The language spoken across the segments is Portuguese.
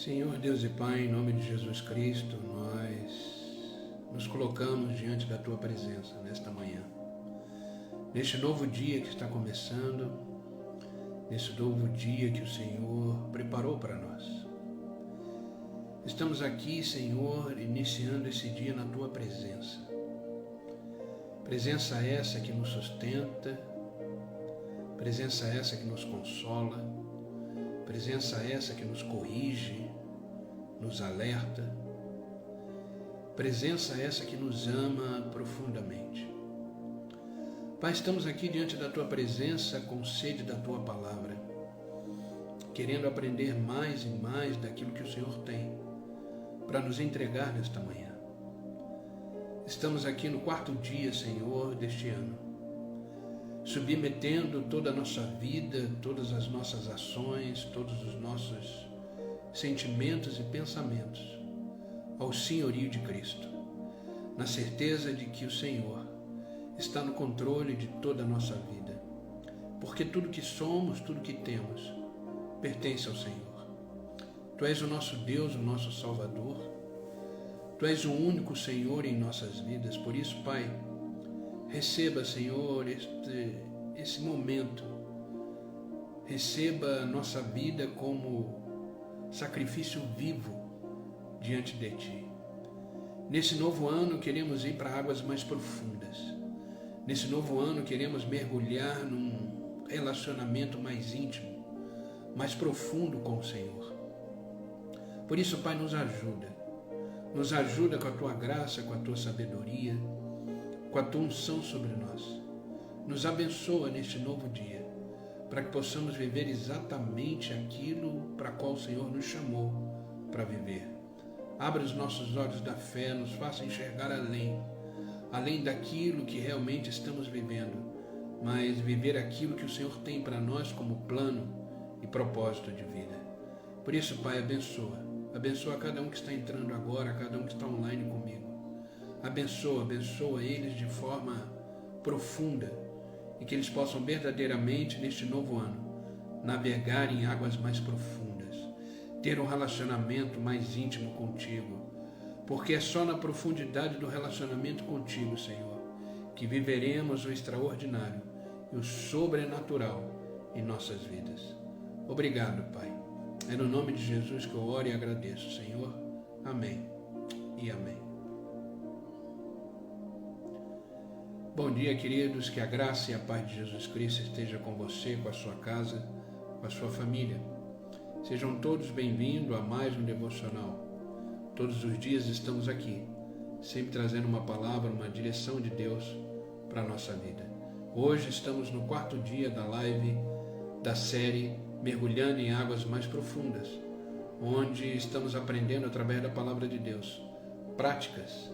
Senhor Deus e Pai, em nome de Jesus Cristo, nós nos colocamos diante da Tua presença nesta manhã. Neste novo dia que está começando, nesse novo dia que o Senhor preparou para nós. Estamos aqui, Senhor, iniciando esse dia na Tua presença. Presença essa que nos sustenta, presença essa que nos consola, presença essa que nos corrige, nos alerta, presença essa que nos ama profundamente. Pai, estamos aqui diante da Tua presença com sede da Tua palavra, querendo aprender mais e mais daquilo que o Senhor tem para nos entregar nesta manhã. Estamos aqui no quarto dia, Senhor, deste ano, submetendo toda a nossa vida, todas as nossas ações, todos os nossos sentimentos e pensamentos ao senhorio de Cristo, na certeza de que o Senhor está no controle de toda a nossa vida, porque tudo que somos, tudo que temos, pertence ao Senhor. Tu és o nosso Deus, o nosso Salvador, Tu és o único Senhor em nossas vidas. Por isso, Pai, receba, Senhor, esse momento, receba a nossa vida como sacrifício vivo diante de Ti. Nesse novo ano queremos ir para águas mais profundas. Nesse novo ano queremos mergulhar num relacionamento mais íntimo, mais profundo com o Senhor. Por isso, Pai, nos ajuda com a Tua graça, com a Tua sabedoria, com a Tua unção sobre nós. Nos abençoa neste novo dia, para que possamos viver exatamente aquilo para qual o Senhor nos chamou para viver. Abra os nossos olhos da fé, nos faça enxergar além daquilo que realmente estamos vivendo, mas viver aquilo que o Senhor tem para nós como plano e propósito de vida. Por isso, Pai, abençoa cada um que está entrando agora, cada um que está online comigo. Abençoa eles de forma profunda, e que eles possam verdadeiramente, neste novo ano, navegar em águas mais profundas, ter um relacionamento mais íntimo contigo, porque é só na profundidade do relacionamento contigo, Senhor, que viveremos o extraordinário e o sobrenatural em nossas vidas. Obrigado, Pai. É no nome de Jesus que eu oro e agradeço, Senhor. Amém e amém. Bom dia, queridos, que a graça e a paz de Jesus Cristo esteja com você, com a sua casa, com a sua família. Sejam todos bem-vindos a mais um devocional. Todos os dias estamos aqui, sempre trazendo uma palavra, uma direção de Deus para a nossa vida. Hoje estamos no quarto dia da live da série Mergulhando em Águas Mais Profundas, onde estamos aprendendo através da palavra de Deus práticas,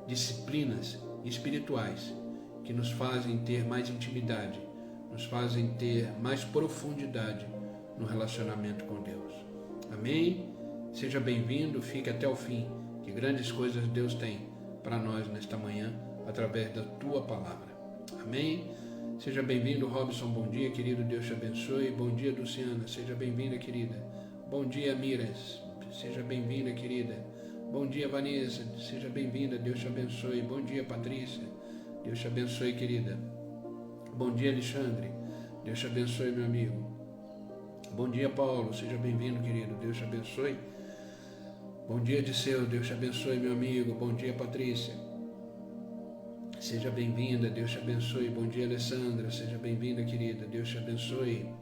disciplinas espirituais que nos fazem ter mais intimidade, nos fazem ter mais profundidade no relacionamento com Deus. Amém? Seja bem-vindo, fique até o fim, que grandes coisas Deus tem para nós nesta manhã, através da Tua palavra. Amém? Seja bem-vindo, Robson, bom dia, querido, Deus te abençoe. Bom dia, Luciana, seja bem-vinda, querida. Bom dia, Miras, seja bem-vinda, querida. Bom dia, Vanessa, seja bem-vinda, Deus te abençoe. Bom dia, Patrícia, Deus te abençoe, querida. Bom dia, Alexandre. Deus te abençoe, meu amigo. Bom dia, Paulo. Seja bem-vindo, querido. Deus te abençoe. Bom dia, Disseu. Deus te abençoe, meu amigo. Bom dia, Patrícia. Seja bem-vinda. Deus te abençoe. Bom dia, Alessandra. Seja bem-vinda, querida. Deus te abençoe.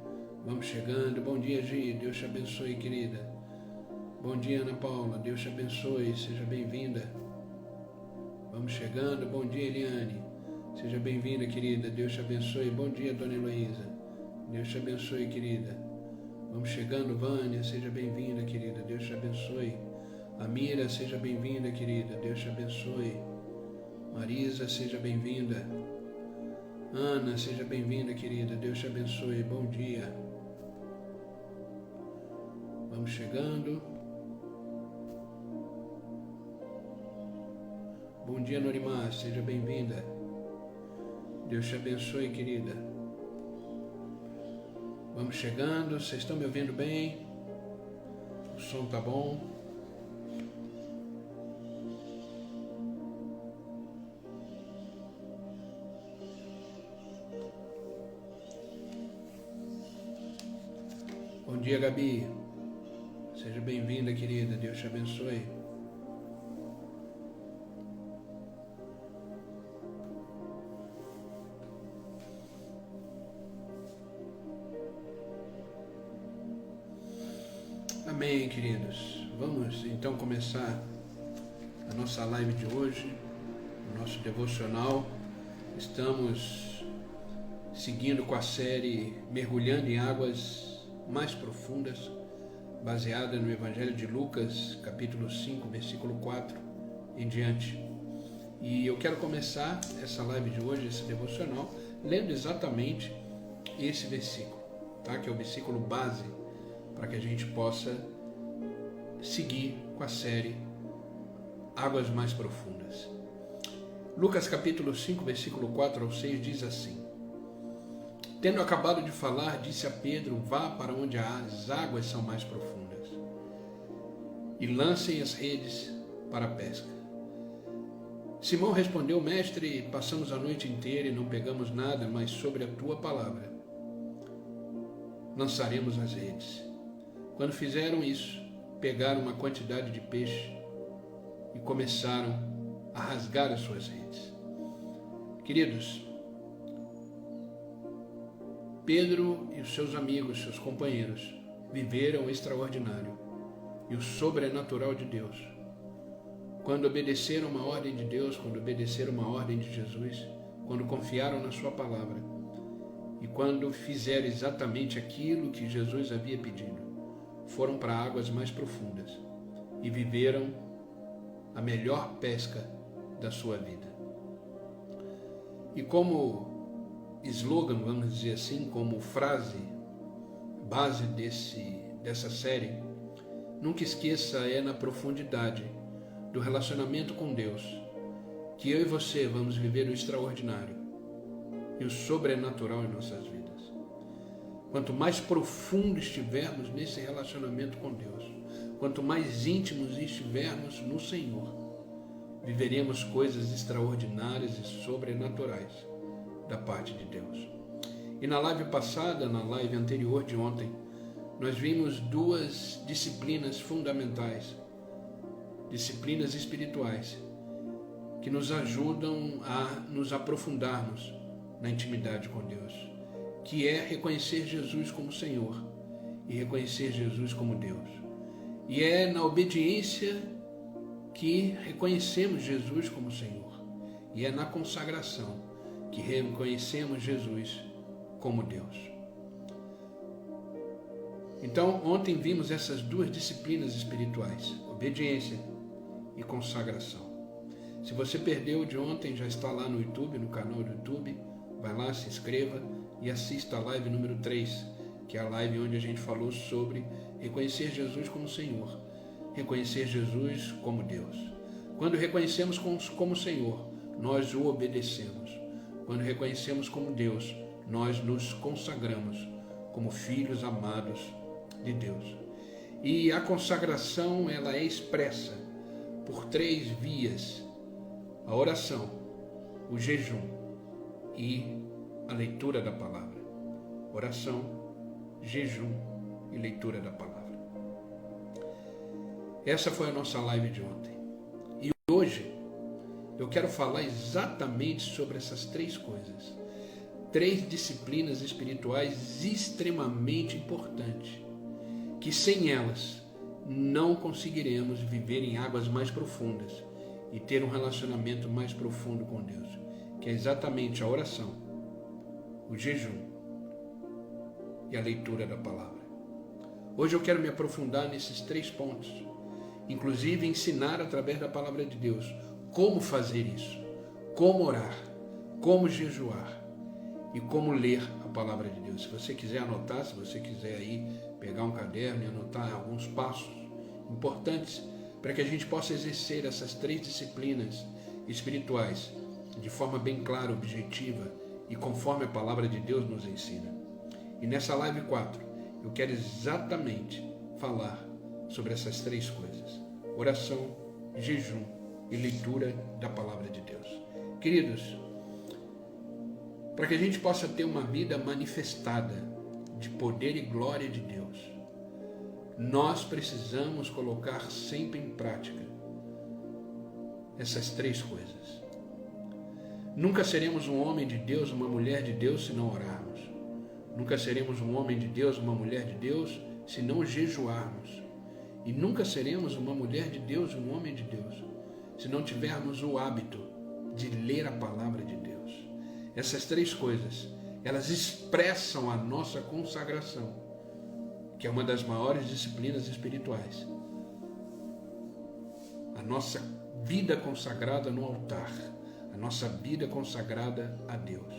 Vamos chegando. Bom dia, Gi. Deus te abençoe, querida. Bom dia, Ana Paula. Deus te abençoe. Seja bem-vinda. Vamos chegando. Bom dia, Eliane. Seja bem-vinda, querida. Deus te abençoe. Bom dia, Dona Heloísa. Deus te abençoe, querida. Vamos chegando, Vânia. Seja bem-vinda, querida. Deus te abençoe. Amira, seja bem-vinda, querida. Deus te abençoe. Marisa, seja bem-vinda. Ana, seja bem-vinda, querida. Deus te abençoe. Bom dia. Vamos chegando. Bom dia, Norimar. Seja bem-vinda. Deus te abençoe, querida. Vamos chegando, vocês estão me ouvindo bem? O som tá bom. Bom dia, Gabi. Seja bem-vinda, querida. Deus te abençoe. Amém, queridos. Vamos então começar a nossa live de hoje, o nosso devocional. Estamos seguindo com a série Mergulhando em Águas Mais Profundas, baseada no Evangelho de Lucas, capítulo 5, versículo 4 em diante. E eu quero começar essa live de hoje, esse devocional, lendo exatamente esse versículo, tá? Que é o versículo base para que a gente possa seguir com a série Águas Mais Profundas. Lucas capítulo 5, versículo 4 ao 6 diz assim: Tendo acabado de falar, disse a Pedro: Vá para onde as águas são mais profundas e lancem as redes para a pesca. Simão respondeu: Mestre, passamos a noite inteira e não pegamos nada, mas sobre a tua palavra lançaremos as redes. Quando fizeram isso, pegaram uma quantidade de peixe e começaram a rasgar as suas redes. Queridos, Pedro e os seus amigos, seus companheiros, viveram o extraordinário e o sobrenatural de Deus. Quando obedeceram uma ordem de Deus, quando obedeceram uma ordem de Jesus, quando confiaram na sua palavra e quando fizeram exatamente aquilo que Jesus havia pedido, foram para águas mais profundas e viveram a melhor pesca da sua vida. E como slogan, vamos dizer assim, como frase base dessa série, nunca esqueça, é na profundidade do relacionamento com Deus que eu e você vamos viver o extraordinário e o sobrenatural em nossas vidas. Quanto mais profundo estivermos nesse relacionamento com Deus, quanto mais íntimos estivermos no Senhor, viveremos coisas extraordinárias e sobrenaturais da parte de Deus. E na live passada, na live anterior de ontem, nós vimos duas disciplinas fundamentais, disciplinas espirituais, que nos ajudam a nos aprofundarmos na intimidade com Deus, que é reconhecer Jesus como Senhor e reconhecer Jesus como Deus. E é na obediência que reconhecemos Jesus como Senhor. E é na consagração que reconhecemos Jesus como Deus. Então, ontem vimos essas duas disciplinas espirituais, obediência e consagração. Se você perdeu de ontem, já está lá no YouTube, no canal do YouTube, vai lá, se inscreva e assista a live número 3, que é a live onde a gente falou sobre reconhecer Jesus como Senhor, reconhecer Jesus como Deus. Quando reconhecemos como Senhor, nós o obedecemos. Quando reconhecemos como Deus, nós nos consagramos como filhos amados de Deus. E a consagração, ela é expressa por 3 vias: a oração, o jejum e a leitura da palavra. Oração, jejum e leitura da palavra. Essa foi a nossa live de ontem. E hoje eu quero falar exatamente sobre essas 3 coisas. 3 disciplinas espirituais extremamente importantes, que sem elas não conseguiremos viver em águas mais profundas e ter um relacionamento mais profundo com Deus, que é exatamente a oração, o jejum e a leitura da palavra. Hoje eu quero me aprofundar nesses 3 pontos, inclusive ensinar através da palavra de Deus como fazer isso, como orar, como jejuar e como ler a palavra de Deus. Se você quiser anotar, se você quiser aí pegar um caderno e anotar alguns passos importantes para que a gente possa exercer essas 3 disciplinas espirituais de forma bem clara, objetiva e conforme a palavra de Deus nos ensina. E nessa live 4, eu quero exatamente falar sobre essas três coisas: oração, jejum e leitura da palavra de Deus. Queridos, para que a gente possa ter uma vida manifestada de poder e glória de Deus, nós precisamos colocar sempre em prática essas três coisas. Nunca seremos um homem de Deus, uma mulher de Deus, se não orarmos. Nunca seremos um homem de Deus, uma mulher de Deus, se não jejuarmos. E nunca seremos uma mulher de Deus, um homem de Deus, se não tivermos o hábito de ler a palavra de Deus. Essas três coisas, elas expressam a nossa consagração, que é uma das maiores disciplinas espirituais. A nossa vida consagrada no altar, a nossa vida consagrada a Deus.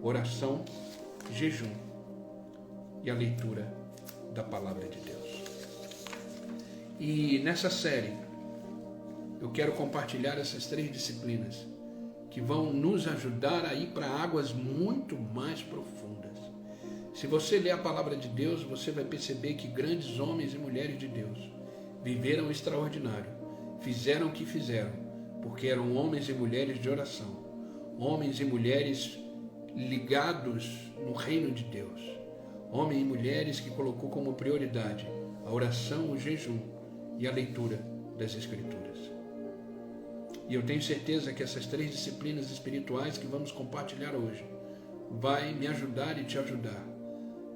Oração, jejum e a leitura da palavra de Deus. E nessa série, eu quero compartilhar essas três disciplinas que vão nos ajudar a ir para águas muito mais profundas. Se você ler a palavra de Deus, você vai perceber que grandes homens e mulheres de Deus viveram o extraordinário, fizeram o que fizeram, porque eram homens e mulheres de oração, homens e mulheres ligados no reino de Deus, homens e mulheres que colocou como prioridade a oração, o jejum e a leitura das Escrituras. E eu tenho certeza que essas três disciplinas espirituais que vamos compartilhar hoje vai me ajudar e te ajudar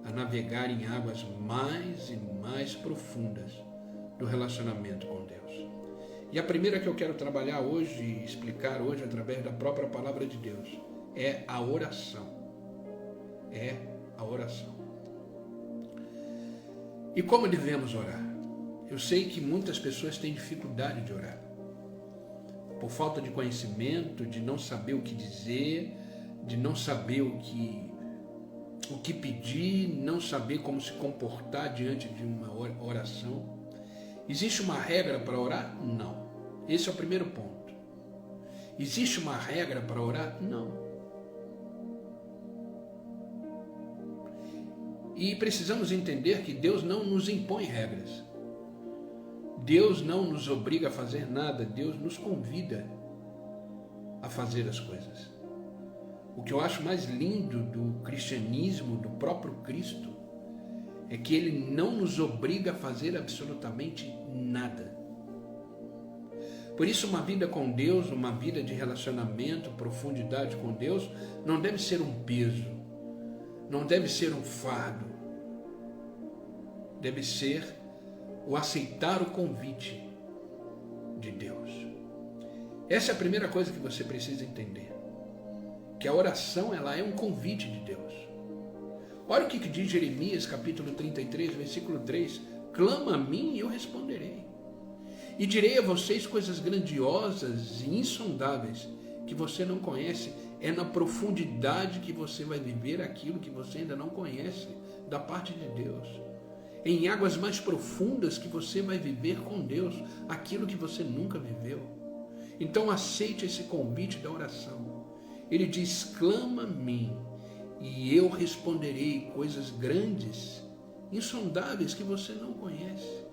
a navegar em águas mais e mais profundas do relacionamento com Deus. E a primeira que eu quero trabalhar hoje e explicar hoje através da própria palavra de Deus é a oração. É a oração. E como devemos orar? Eu sei que muitas pessoas têm dificuldade de orar. Por falta de conhecimento, de não saber o que dizer, de não saber o que pedir, não saber como se comportar diante de uma oração. Existe uma regra para orar? Não. Esse é o primeiro ponto. Existe uma regra para orar? Não. E precisamos entender que Deus não nos impõe regras. Deus não nos obriga a fazer nada, Deus nos convida a fazer as coisas. O que eu acho mais lindo do cristianismo, do próprio Cristo, é que Ele não nos obriga a fazer absolutamente nada. Por isso, uma vida com Deus, uma vida de relacionamento, profundidade com Deus, não deve ser um peso, não deve ser um fardo, deve ser o aceitar o convite de Deus. Essa é a primeira coisa que você precisa entender, que a oração ela é um convite de Deus. Olha o que diz Jeremias capítulo 33, versículo 3: clama a mim e eu responderei, e direi a vocês coisas grandiosas e insondáveis que você não conhece. É na profundidade que você vai viver aquilo que você ainda não conhece da parte de Deus. Em águas mais profundas que você vai viver com Deus aquilo que você nunca viveu. Então aceite esse convite da oração. Ele diz: clama a mim e eu responderei coisas grandes, insondáveis que você não conhece.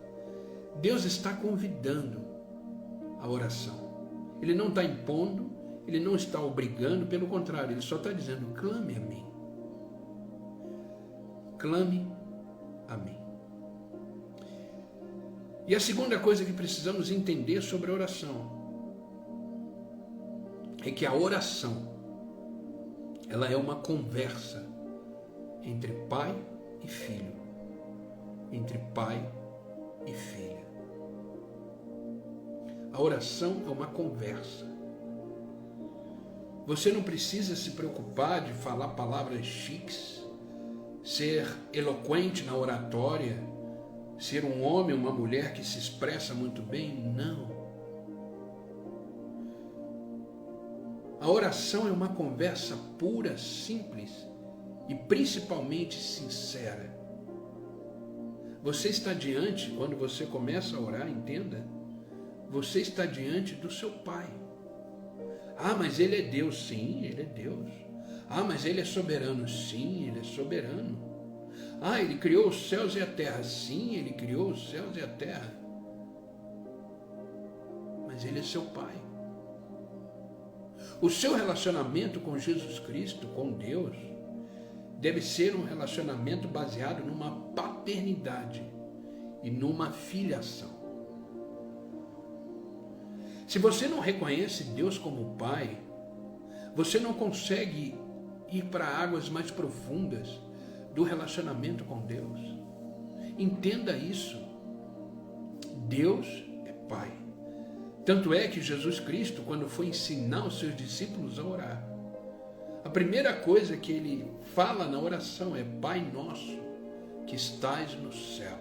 Deus está convidando a oração. Ele não está impondo, Ele não está obrigando, pelo contrário, Ele só está dizendo: clame a mim. Clame a mim. E a segunda coisa que precisamos entender sobre a oração é que a oração ela é uma conversa entre pai e filho, entre pai e filha. A oração é uma conversa. Você não precisa se preocupar de falar palavras chiques, ser eloquente na oratória, ser um homem, uma mulher que se expressa muito bem. Não. A oração é uma conversa pura, simples e principalmente sincera. Você está diante, quando você começa a orar, entenda, você está diante do seu Pai. Ah, mas Ele é Deus. Sim, Ele é Deus. Ah, mas Ele é soberano. Sim, Ele é soberano. Ele criou os céus e a terra. Sim, ele criou os céus e a terra. Mas ele é seu pai. O seu relacionamento com Jesus Cristo, com Deus, deve ser um relacionamento baseado numa paternidade e numa filiação. Se você não reconhece Deus como Pai, você não consegue ir para águas mais profundas do relacionamento com Deus. Entenda isso. Deus é Pai. Tanto é que Jesus Cristo, quando foi ensinar os seus discípulos a orar, a primeira coisa que ele fala na oração é: Pai nosso que estais no céu.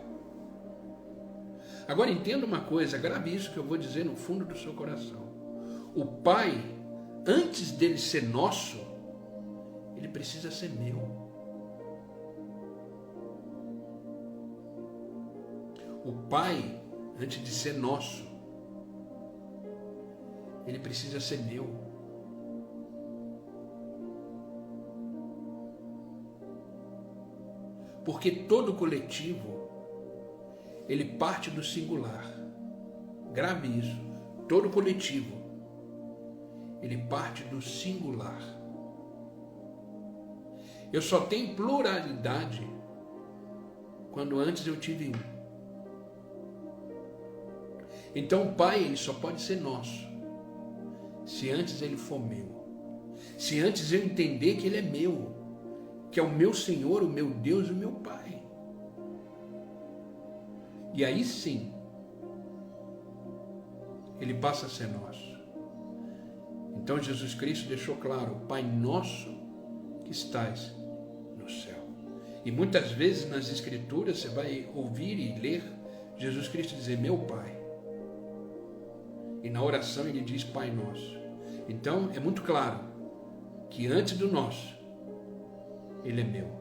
Agora entenda uma coisa, grave isso que eu vou dizer no fundo do seu coração. O Pai, antes dele ser nosso, ele precisa ser meu. O Pai, antes de ser nosso, ele precisa ser meu. Porque todo coletivo, ele parte do singular. Grave isso. Todo coletivo, ele parte do singular. Eu só tenho pluralidade quando antes eu tive um. Então o Pai, ele só pode ser nosso se antes ele for meu. Se antes eu entender que ele é meu, que é o meu Senhor, o meu Deus e o meu Pai. E aí sim, ele passa a ser nosso. Então Jesus Cristo deixou claro: Pai nosso que estais no céu. E muitas vezes nas Escrituras você vai ouvir e ler Jesus Cristo dizer: meu Pai. E na oração ele diz: Pai nosso. Então é muito claro que antes do nosso, ele é meu.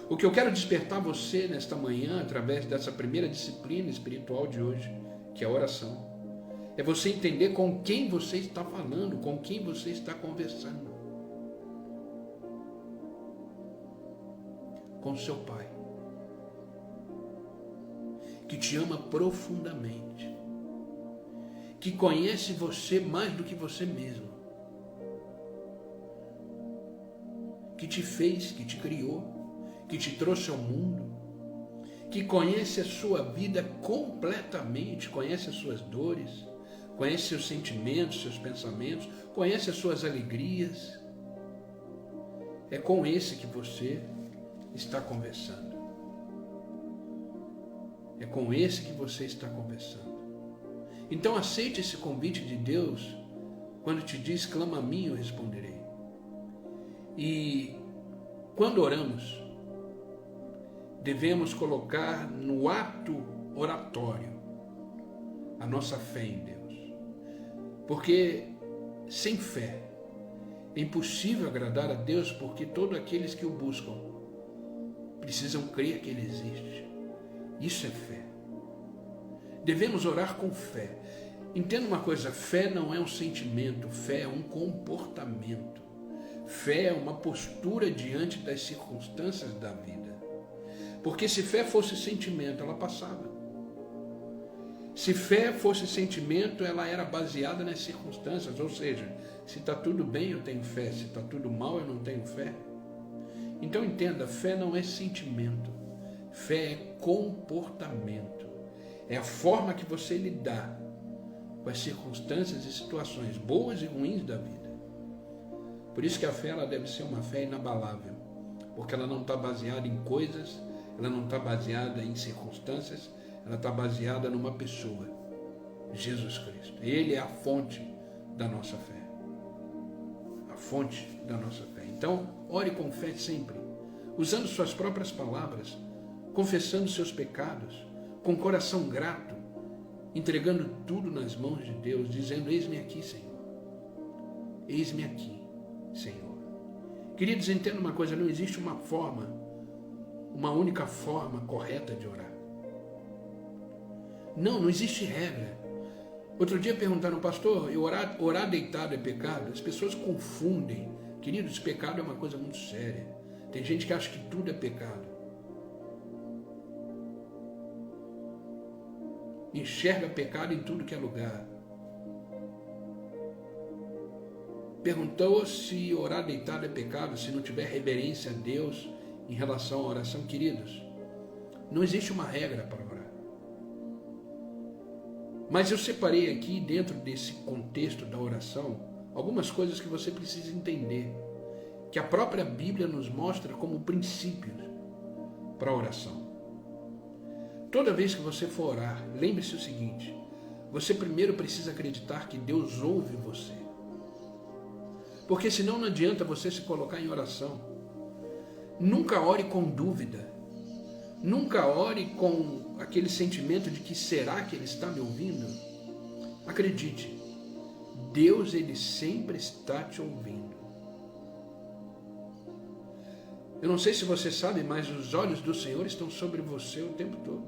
O que eu quero despertar você nesta manhã, através dessa primeira disciplina espiritual de hoje, que é a oração, é você entender com quem você está falando, com quem você está conversando. Com seu Pai, que te ama profundamente, que conhece você mais do que você mesmo, que te fez, que te criou, que te trouxe ao mundo, que conhece a sua vida completamente, conhece as suas dores, conhece seus sentimentos, seus pensamentos, conhece as suas alegrias. É com esse que você está conversando. É com esse que você está conversando. Então aceite esse convite de Deus quando te diz: clama a mim, eu responderei. E quando oramos, devemos colocar no ato oratório a nossa fé em Deus. Porque sem fé é impossível agradar a Deus, porque todos aqueles que o buscam precisam crer que Ele existe. Isso é fé. Devemos orar com fé. Entenda uma coisa: fé não é um sentimento, fé é um comportamento. Fé é uma postura diante das circunstâncias da vida. Porque se fé fosse sentimento, ela passava. Se fé fosse sentimento, ela era baseada nas circunstâncias. Ou seja, se está tudo bem, eu tenho fé. Se está tudo mal, eu não tenho fé. Então entenda, fé não é sentimento. Fé é comportamento. É a forma que você lidar com as circunstâncias e situações boas e ruins da vida. Por isso que a fé ela deve ser uma fé inabalável, porque ela não está baseada em coisas, ela não está baseada em circunstâncias, ela está baseada numa pessoa, Jesus Cristo. Ele é a fonte da nossa fé. A fonte da nossa fé. Então, ore com fé sempre, usando suas próprias palavras, confessando seus pecados, com coração grato, entregando tudo nas mãos de Deus, dizendo: eis-me aqui, Senhor. Eis-me aqui, Senhor. Queridos, entenda uma coisa: não existe uma única forma correta de orar. Não existe regra. Outro dia perguntaram: pastor, orar deitado é pecado? As pessoas confundem. Queridos, pecado é uma coisa muito séria. Tem gente que acha que tudo é pecado. enxerga pecado em tudo que é lugar. Perguntou se orar deitado é pecado, se não tiver reverência a Deus em relação à oração. Queridos, não existe uma regra para orar. Mas eu separei aqui, dentro desse contexto da oração, algumas coisas que você precisa entender, que a própria Bíblia nos mostra como princípios para a oração. Toda vez que você for orar, lembre-se o seguinte: você primeiro precisa acreditar que Deus ouve você. Porque senão não adianta você se colocar em oração. Nunca ore com dúvida. Nunca ore com aquele sentimento de que será que Ele está me ouvindo? Acredite, Deus, Ele sempre está te ouvindo. Eu não sei se você sabe, mas os olhos do Senhor estão sobre você o tempo todo.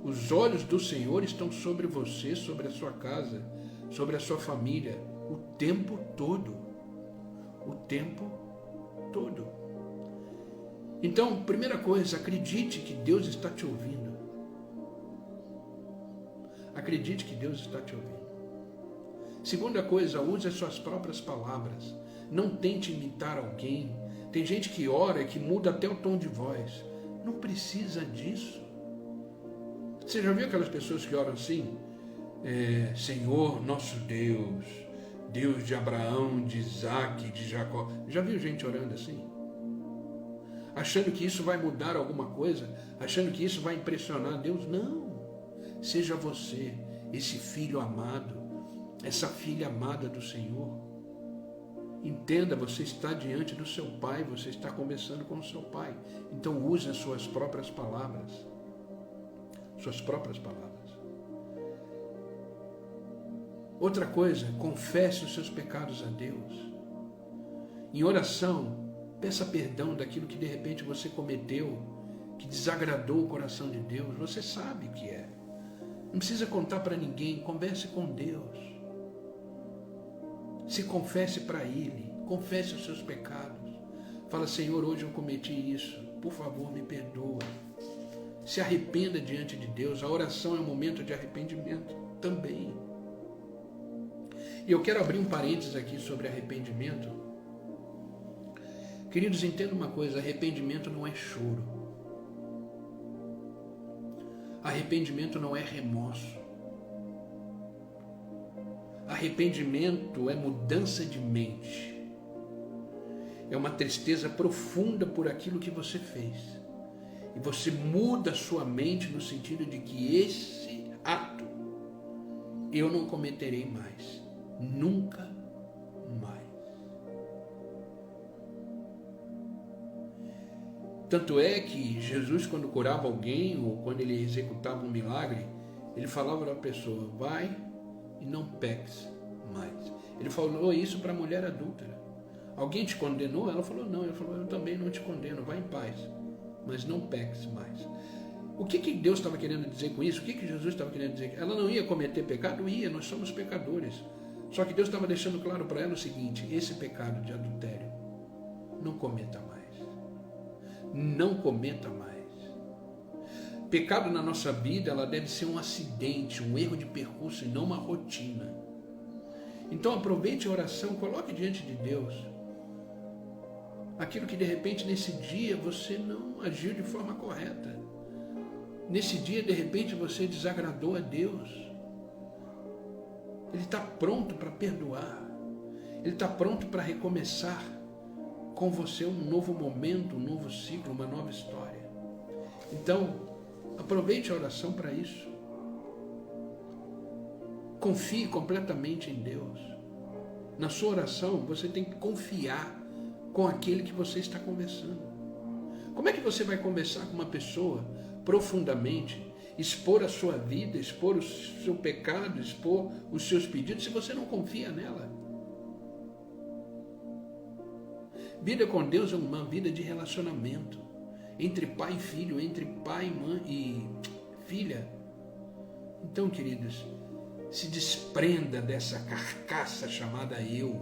Os olhos do Senhor estão sobre você, sobre a sua casa, sobre a sua família, o tempo todo. O tempo todo. Então, primeira coisa, acredite que Deus está te ouvindo. Acredite que Deus está te ouvindo. Segunda coisa, use as suas próprias palavras. Não tente imitar alguém. Tem gente que ora e que muda até o tom de voz. Não precisa disso. Você já viu aquelas pessoas que oram assim? Senhor nosso Deus, Deus de Abraão, de Isaac, de Jacó. Já viu gente orando assim? Achando que isso vai mudar alguma coisa? Achando que isso vai impressionar Deus? Não. Seja você, esse filho amado, essa filha amada do Senhor. Entenda, você está diante do seu Pai, você está conversando com o seu Pai. Então use as suas próprias palavras. Suas próprias palavras. Outra coisa, confesse os seus pecados a Deus. Em oração, peça perdão daquilo que de repente você cometeu, que desagradou o coração de Deus. Você sabe o que é. Não precisa contar para ninguém, converse com Deus. Se confesse para Ele, confesse os seus pecados. Fala, Senhor, hoje eu cometi isso, por favor, me perdoa. Se arrependa diante de Deus. A oração é um momento de arrependimento também. E eu quero abrir um parênteses aqui sobre arrependimento. Queridos, entenda uma coisa, arrependimento não é choro. Arrependimento não é remorso. Arrependimento é mudança de mente. É uma tristeza profunda por aquilo que você fez. E você muda a sua mente no sentido de que esse ato eu não cometerei mais. Nunca mais. Tanto é que Jesus, quando curava alguém ou quando ele executava um milagre, ele falava para a pessoa, vai e não peques mais. Ele falou isso para a mulher adúltera. Alguém te condenou? Ela falou, não. Ele falou, eu também não te condeno, vai em paz, mas não peques mais. O que Deus estava querendo dizer com isso? O que Jesus estava querendo dizer? Ela não ia cometer pecado? Ia, nós somos pecadores. Só que Deus estava deixando claro para ela o seguinte, esse pecado de adultério, não cometa mais. Não cometa mais. Pecado na nossa vida, ela deve ser um acidente, um erro de percurso e não uma rotina. Então aproveite a oração, coloque diante de Deus aquilo que de repente nesse dia você não agiu de forma correta. Nesse dia de repente você desagradou a Deus. Ele está pronto para perdoar. Ele está pronto para recomeçar com você um novo momento, um novo ciclo, uma nova história. Então, aproveite a oração para isso. Confie completamente em Deus. Na sua oração, você tem que confiar com aquele que você está conversando. Como é que você vai conversar com uma pessoa profundamente, expor a sua vida, expor o seu pecado, expor os seus pedidos, se você não confia nela? Vida com Deus é uma vida de relacionamento entre pai e filho, entre pai, mãe e filha. Então, queridos, se desprenda dessa carcaça chamada eu,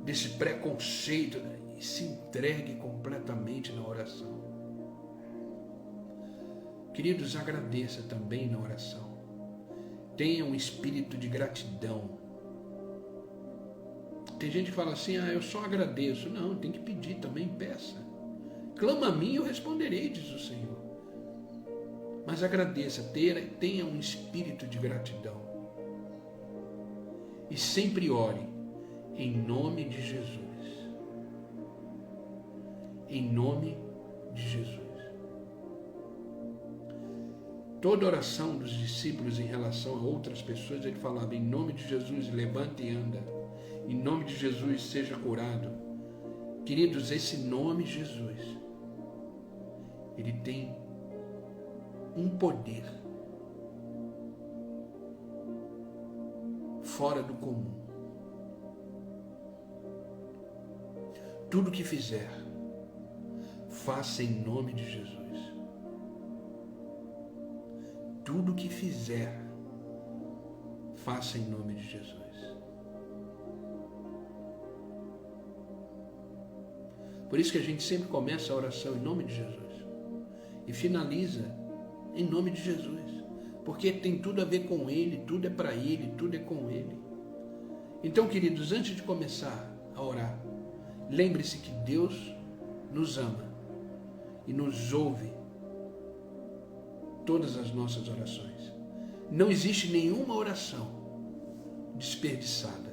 desse preconceito, e se entregue completamente na oração. Queridos, agradeça também na oração. Tenha um espírito de gratidão. Tem gente que fala assim, eu só agradeço. Não, tem que pedir também, peça. Clama a mim, eu responderei, diz o Senhor. Mas agradeça, tenha um espírito de gratidão. E sempre ore em nome de Jesus. Em nome de Jesus. Toda oração dos discípulos em relação a outras pessoas, ele falava, em nome de Jesus, levanta e anda. Em nome de Jesus, seja curado. Queridos, esse nome Jesus, ele tem um poder fora do comum. Tudo que fizer, faça em nome de Jesus. Tudo que fizer, faça em nome de Jesus. Por isso que a gente sempre começa a oração em nome de Jesus e finaliza em nome de Jesus, porque tem tudo a ver com Ele, tudo é para Ele, tudo é com Ele. Então, queridos, antes de começar a orar, lembre-se que Deus nos ama e nos ouve todas as nossas orações. Não existe nenhuma oração desperdiçada.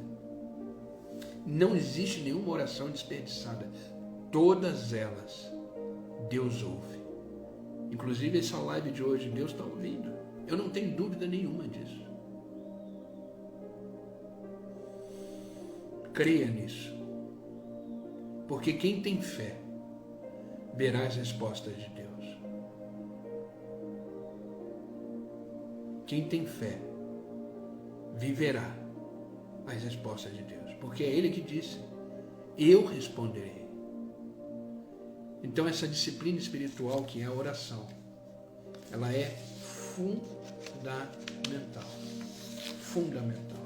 Não existe nenhuma oração desperdiçada. Todas elas Deus ouve. Inclusive essa live de hoje, Deus está ouvindo. Eu não tenho dúvida nenhuma disso. Creia nisso. Porque quem tem fé verá as respostas de Deus. Quem tem fé viverá as respostas de Deus. Porque é Ele que disse, eu responderei. Então essa disciplina espiritual que é a oração, ela é fundamental. Fundamental.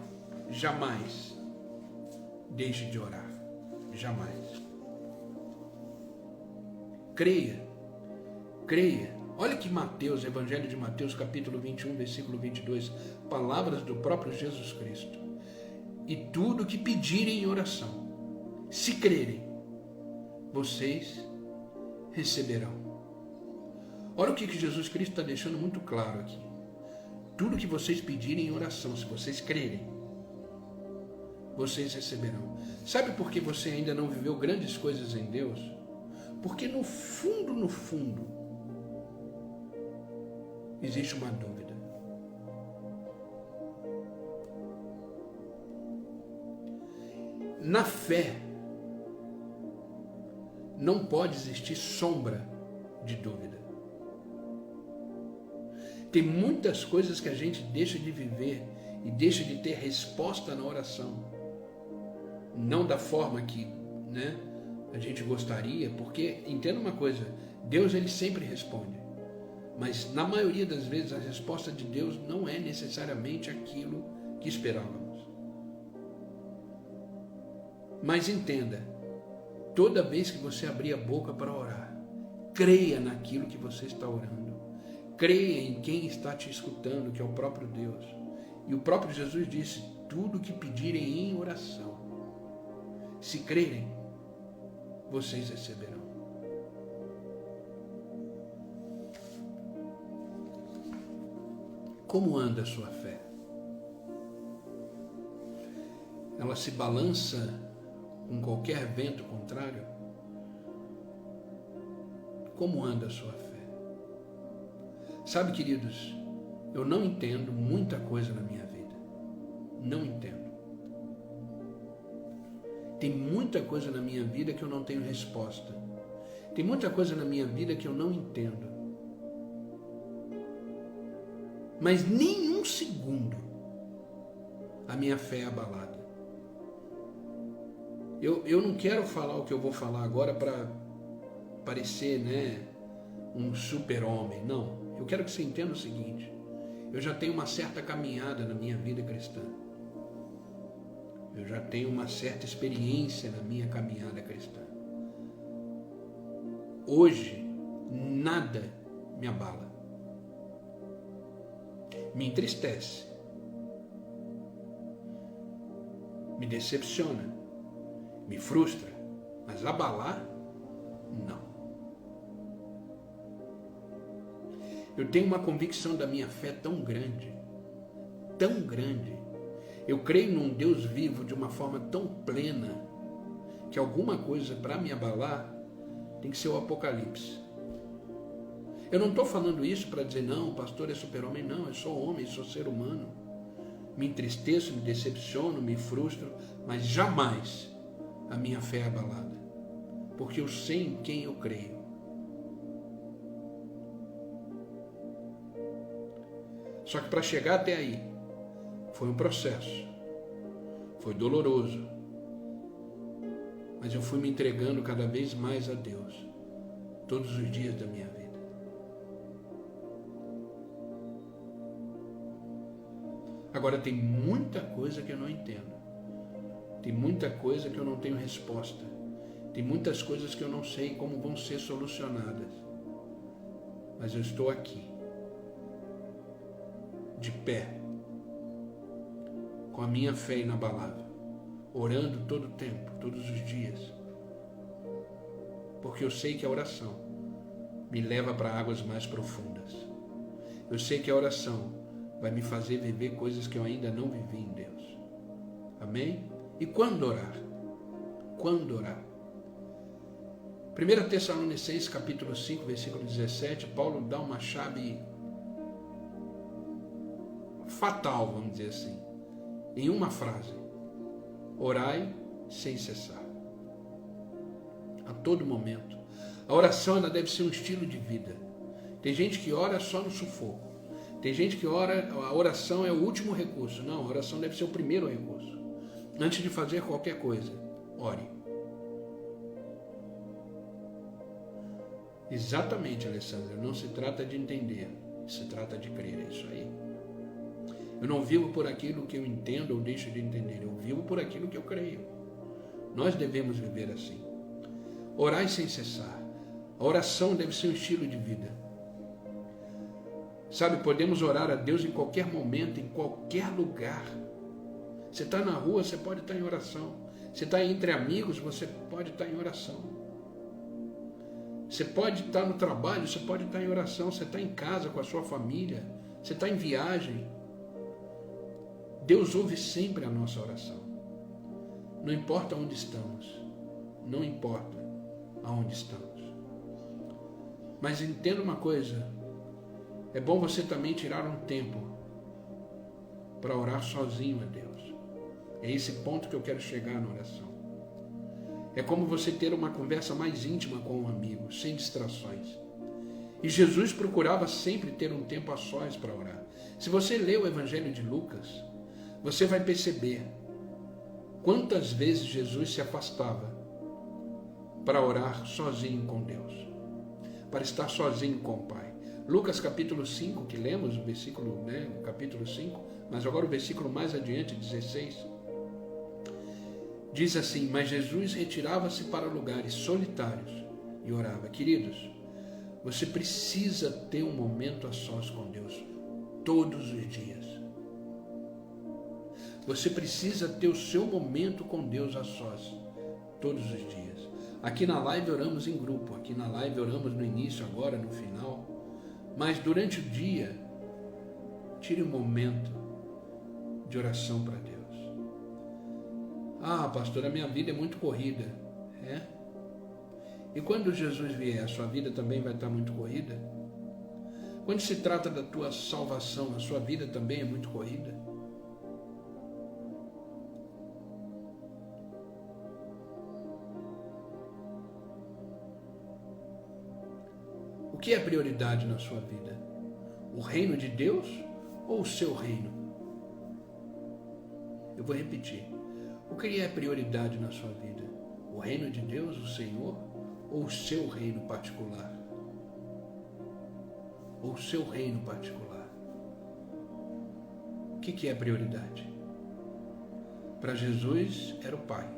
Jamais deixe de orar. Jamais. Creia. Creia. Olha que Mateus, Evangelho de Mateus, capítulo 21, versículo 22, palavras do próprio Jesus Cristo. E tudo que pedirem em oração, se crerem, vocês receberão. Olha o que Jesus Cristo está deixando muito claro aqui. Tudo que vocês pedirem em oração, se vocês crerem, vocês receberão. Sabe por que você ainda não viveu grandes coisas em Deus? Porque no fundo, existe uma dúvida. Na fé, não pode existir sombra de dúvida. Tem muitas coisas que a gente deixa de viver e deixa de ter resposta na oração. Não da forma que, a gente gostaria, porque, entenda uma coisa, Deus ele sempre responde. Mas na maioria das vezes a resposta de Deus não é necessariamente aquilo que esperávamos. Mas entenda, toda vez que você abrir a boca para orar, creia naquilo que você está orando. Creia em quem está te escutando, que é o próprio Deus. E o próprio Jesus disse, tudo que pedirem em oração, se crerem, vocês receberão. Como anda a sua fé? Ela se balança com qualquer vento contrário? Como anda a sua fé? Sabe, queridos, eu não entendo muita coisa na minha vida. Não entendo. Tem muita coisa na minha vida que eu não tenho resposta. Tem muita coisa na minha vida que eu não entendo. Mas nem um segundo a minha fé é abalada. Eu não quero falar o que eu vou falar agora para parecer, um super-homem. Não. Eu quero que você entenda o seguinte. Eu já tenho uma certa caminhada na minha vida cristã. Eu já tenho uma certa experiência na minha caminhada cristã. Hoje, nada me abala. me entristece, me decepciona, me frustra, mas abalar, não. Eu tenho uma convicção da minha fé tão grande, eu creio num Deus vivo de uma forma tão plena, que alguma coisa para me abalar tem que ser o Apocalipse. Eu não estou falando isso para dizer, não, o pastor é super-homem, não, eu sou homem, sou ser humano. Me entristeço, me decepciono, me frustro, mas jamais a minha fé é abalada, porque eu sei em quem eu creio. Só que para chegar até aí, foi um processo, foi doloroso, mas eu fui me entregando cada vez mais a Deus, todos os dias da minha vida. Agora tem muita coisa que eu não entendo, tem muita coisa que eu não tenho resposta, tem muitas coisas que eu não sei como vão ser solucionadas, mas eu estou aqui, de pé, com a minha fé inabalável, orando todo o tempo, todos os dias, porque eu sei que a oração me leva para águas mais profundas. Eu sei que a oração vai me fazer viver coisas que eu ainda não vivi em Deus. Amém? E quando orar? Quando orar? 1 Tessalonicenses capítulo 5, versículo 17, Paulo dá uma chave fatal, vamos dizer assim, em uma frase: orai sem cessar. A todo momento. A oração, ela deve ser um estilo de vida. Tem gente que ora só no sufoco. Tem gente que ora, a oração é o último recurso. Não, a oração deve ser o primeiro recurso. Antes de fazer qualquer coisa, ore. Exatamente, Alessandra. Não se trata de entender, se trata de crer. É isso aí. Eu não vivo por aquilo que eu entendo ou deixo de entender. Eu vivo por aquilo que eu creio. Nós devemos viver assim. Orai sem cessar. A oração deve ser um estilo de vida. Sabe, podemos orar a Deus em qualquer momento, em qualquer lugar. Você está na rua, você pode estar em oração. Você está entre amigos, você pode estar em oração. Você pode estar no trabalho, você pode estar em oração. Você está em casa com a sua família, você está em viagem. Deus ouve sempre a nossa oração. Não importa onde estamos. Não importa aonde estamos. Mas entenda uma coisa. É bom você também tirar um tempo para orar sozinho a Deus. É esse ponto que eu quero chegar na oração. É como você ter uma conversa mais íntima com um amigo, sem distrações. E Jesus procurava sempre ter um tempo a sós para orar. Se você lê o Evangelho de Lucas, você vai perceber quantas vezes Jesus se afastava para orar sozinho com Deus, para estar sozinho com o Pai. Lucas capítulo 5, que lemos o versículo, o capítulo 5, mas agora o versículo mais adiante, 16, diz assim: mas Jesus retirava-se para lugares solitários e orava. Queridos, você precisa ter um momento a sós com Deus todos os dias. Você precisa ter o seu momento com Deus a sós todos os dias. Aqui na live oramos em grupo, aqui na live oramos no início, agora no final. Mas durante o dia, tire um momento de oração para Deus. Ah, pastor, a minha vida é muito corrida. É? E quando Jesus vier, a sua vida também vai estar muito corrida? Quando se trata da tua salvação, a sua vida também é muito corrida? O que é prioridade na sua vida? O reino de Deus ou o seu reino? Eu vou repetir. O que é prioridade na sua vida? O reino de Deus, o Senhor, ou o seu reino particular? Ou o seu reino particular? O que é prioridade? Para Jesus era o Pai.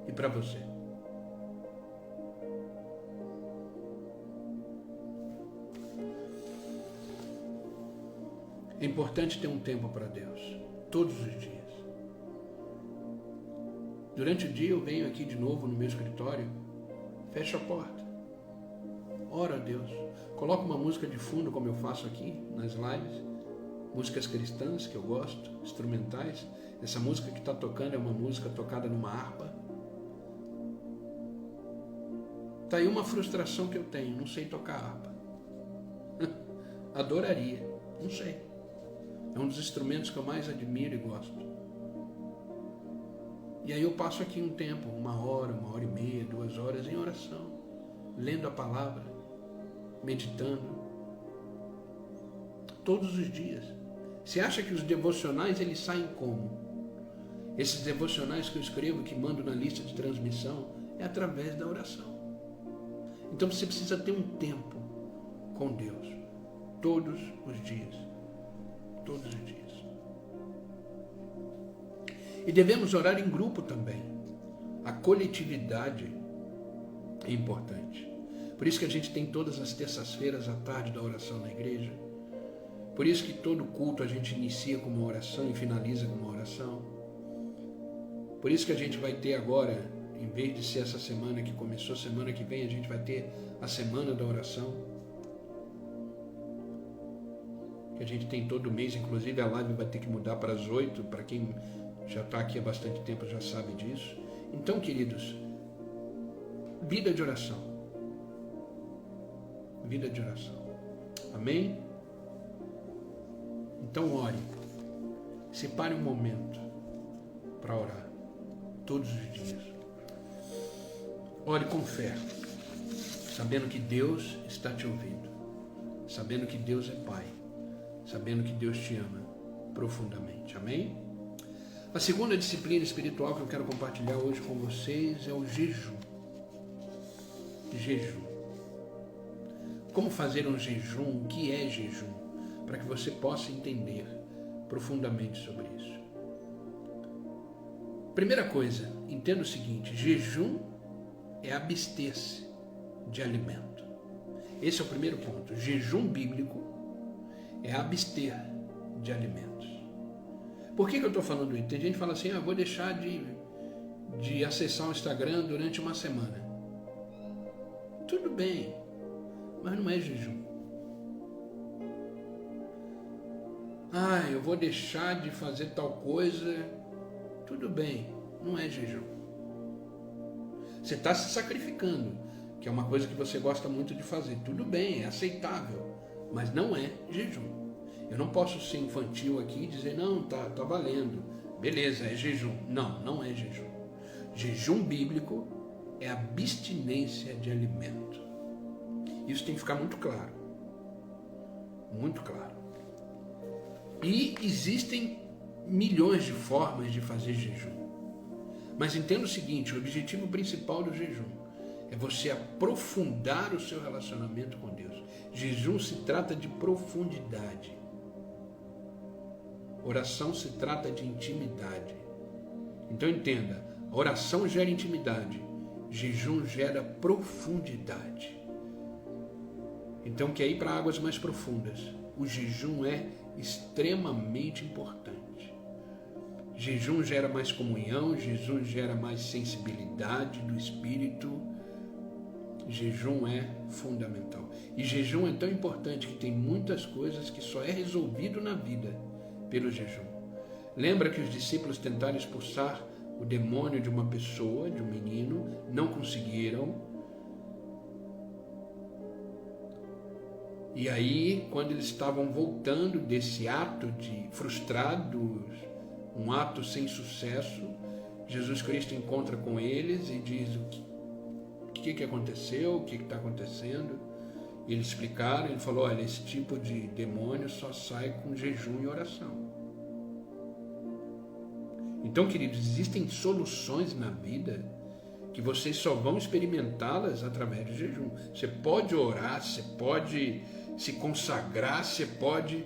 E para você? É importante ter um tempo para Deus, todos os dias. Durante o dia eu venho aqui de novo no meu escritório, fecho a porta, oro a Deus, coloco uma música de fundo, como eu faço aqui nas lives, músicas cristãs que eu gosto, instrumentais. Essa música que está tocando é uma música tocada numa harpa. Está aí uma frustração que eu tenho, não sei tocar harpa. Adoraria, não sei. É um dos instrumentos que eu mais admiro e gosto. E aí eu passo aqui um tempo, 1 hora e meia, 2 horas em oração, lendo a palavra, meditando, todos os dias. Você acha que os devocionais eles saem como? Esses devocionais que eu escrevo, que mando na lista de transmissão, é através da oração. Então você precisa ter um tempo com Deus, todos os dias. Todos os dias. E devemos orar em grupo também. A coletividade é importante. Por isso que a gente tem todas as terças-feiras à tarde da oração na igreja. Por isso que todo culto a gente inicia com uma oração e finaliza com uma oração. Por isso que a gente vai ter agora, em vez de ser essa semana que começou, semana que vem a gente vai ter a semana da oração. Que a gente tem todo mês, inclusive a live vai ter que mudar para as 8, para quem já está aqui há bastante tempo já sabe disso. Então, queridos, vida de oração. Vida de oração. Amém? Então ore. Separe um momento para orar. Todos os dias. Ore com fé. Sabendo que Deus está te ouvindo. Sabendo que Deus é Pai. Sabendo que Deus te ama profundamente. Amém? A segunda disciplina espiritual que eu quero compartilhar hoje com vocês é o jejum. Jejum. Como fazer um jejum? O que é jejum? Para que você possa entender profundamente sobre isso. Primeira coisa, entenda o seguinte: jejum é abster-se de alimento. Esse é o primeiro ponto. Jejum bíblico é abster de alimentos. Por que eu estou falando isso? Tem gente que fala assim, vou deixar de acessar o Instagram durante uma semana. Tudo bem, mas não é jejum. Eu vou deixar de fazer tal coisa. Tudo bem, não é jejum. Você está se sacrificando, que é uma coisa que você gosta muito de fazer. Tudo bem, é aceitável, mas não é jejum. Eu não posso ser infantil aqui e dizer, não, tá valendo. Beleza, é jejum. Não, não é jejum. Jejum bíblico é abstinência de alimento. Isso tem que ficar muito claro. Muito claro. E existem milhões de formas de fazer jejum. Mas entenda o seguinte, o objetivo principal do jejum é você aprofundar o seu relacionamento com Deus. Jejum se trata de profundidade. Oração se trata de intimidade. Então entenda, a oração gera intimidade, jejum gera profundidade. Então quer ir para águas mais profundas, o jejum é extremamente importante. Jejum gera mais comunhão, jejum gera mais sensibilidade do espírito. Jejum é fundamental. E jejum é tão importante que tem muitas coisas que só é resolvido na vida pelo jejum. Lembra que os discípulos tentaram expulsar o demônio de uma pessoa, de um menino, não conseguiram. E aí, quando eles estavam voltando desse ato de frustrados, um ato sem sucesso, Jesus Cristo encontra com eles e diz o que aconteceu, o que está acontecendo. E eles explicaram, ele falou, olha, esse tipo de demônio só sai com jejum e oração. Então, queridos, existem soluções na vida que vocês só vão experimentá-las através do jejum. Você pode orar, você pode se consagrar, você pode,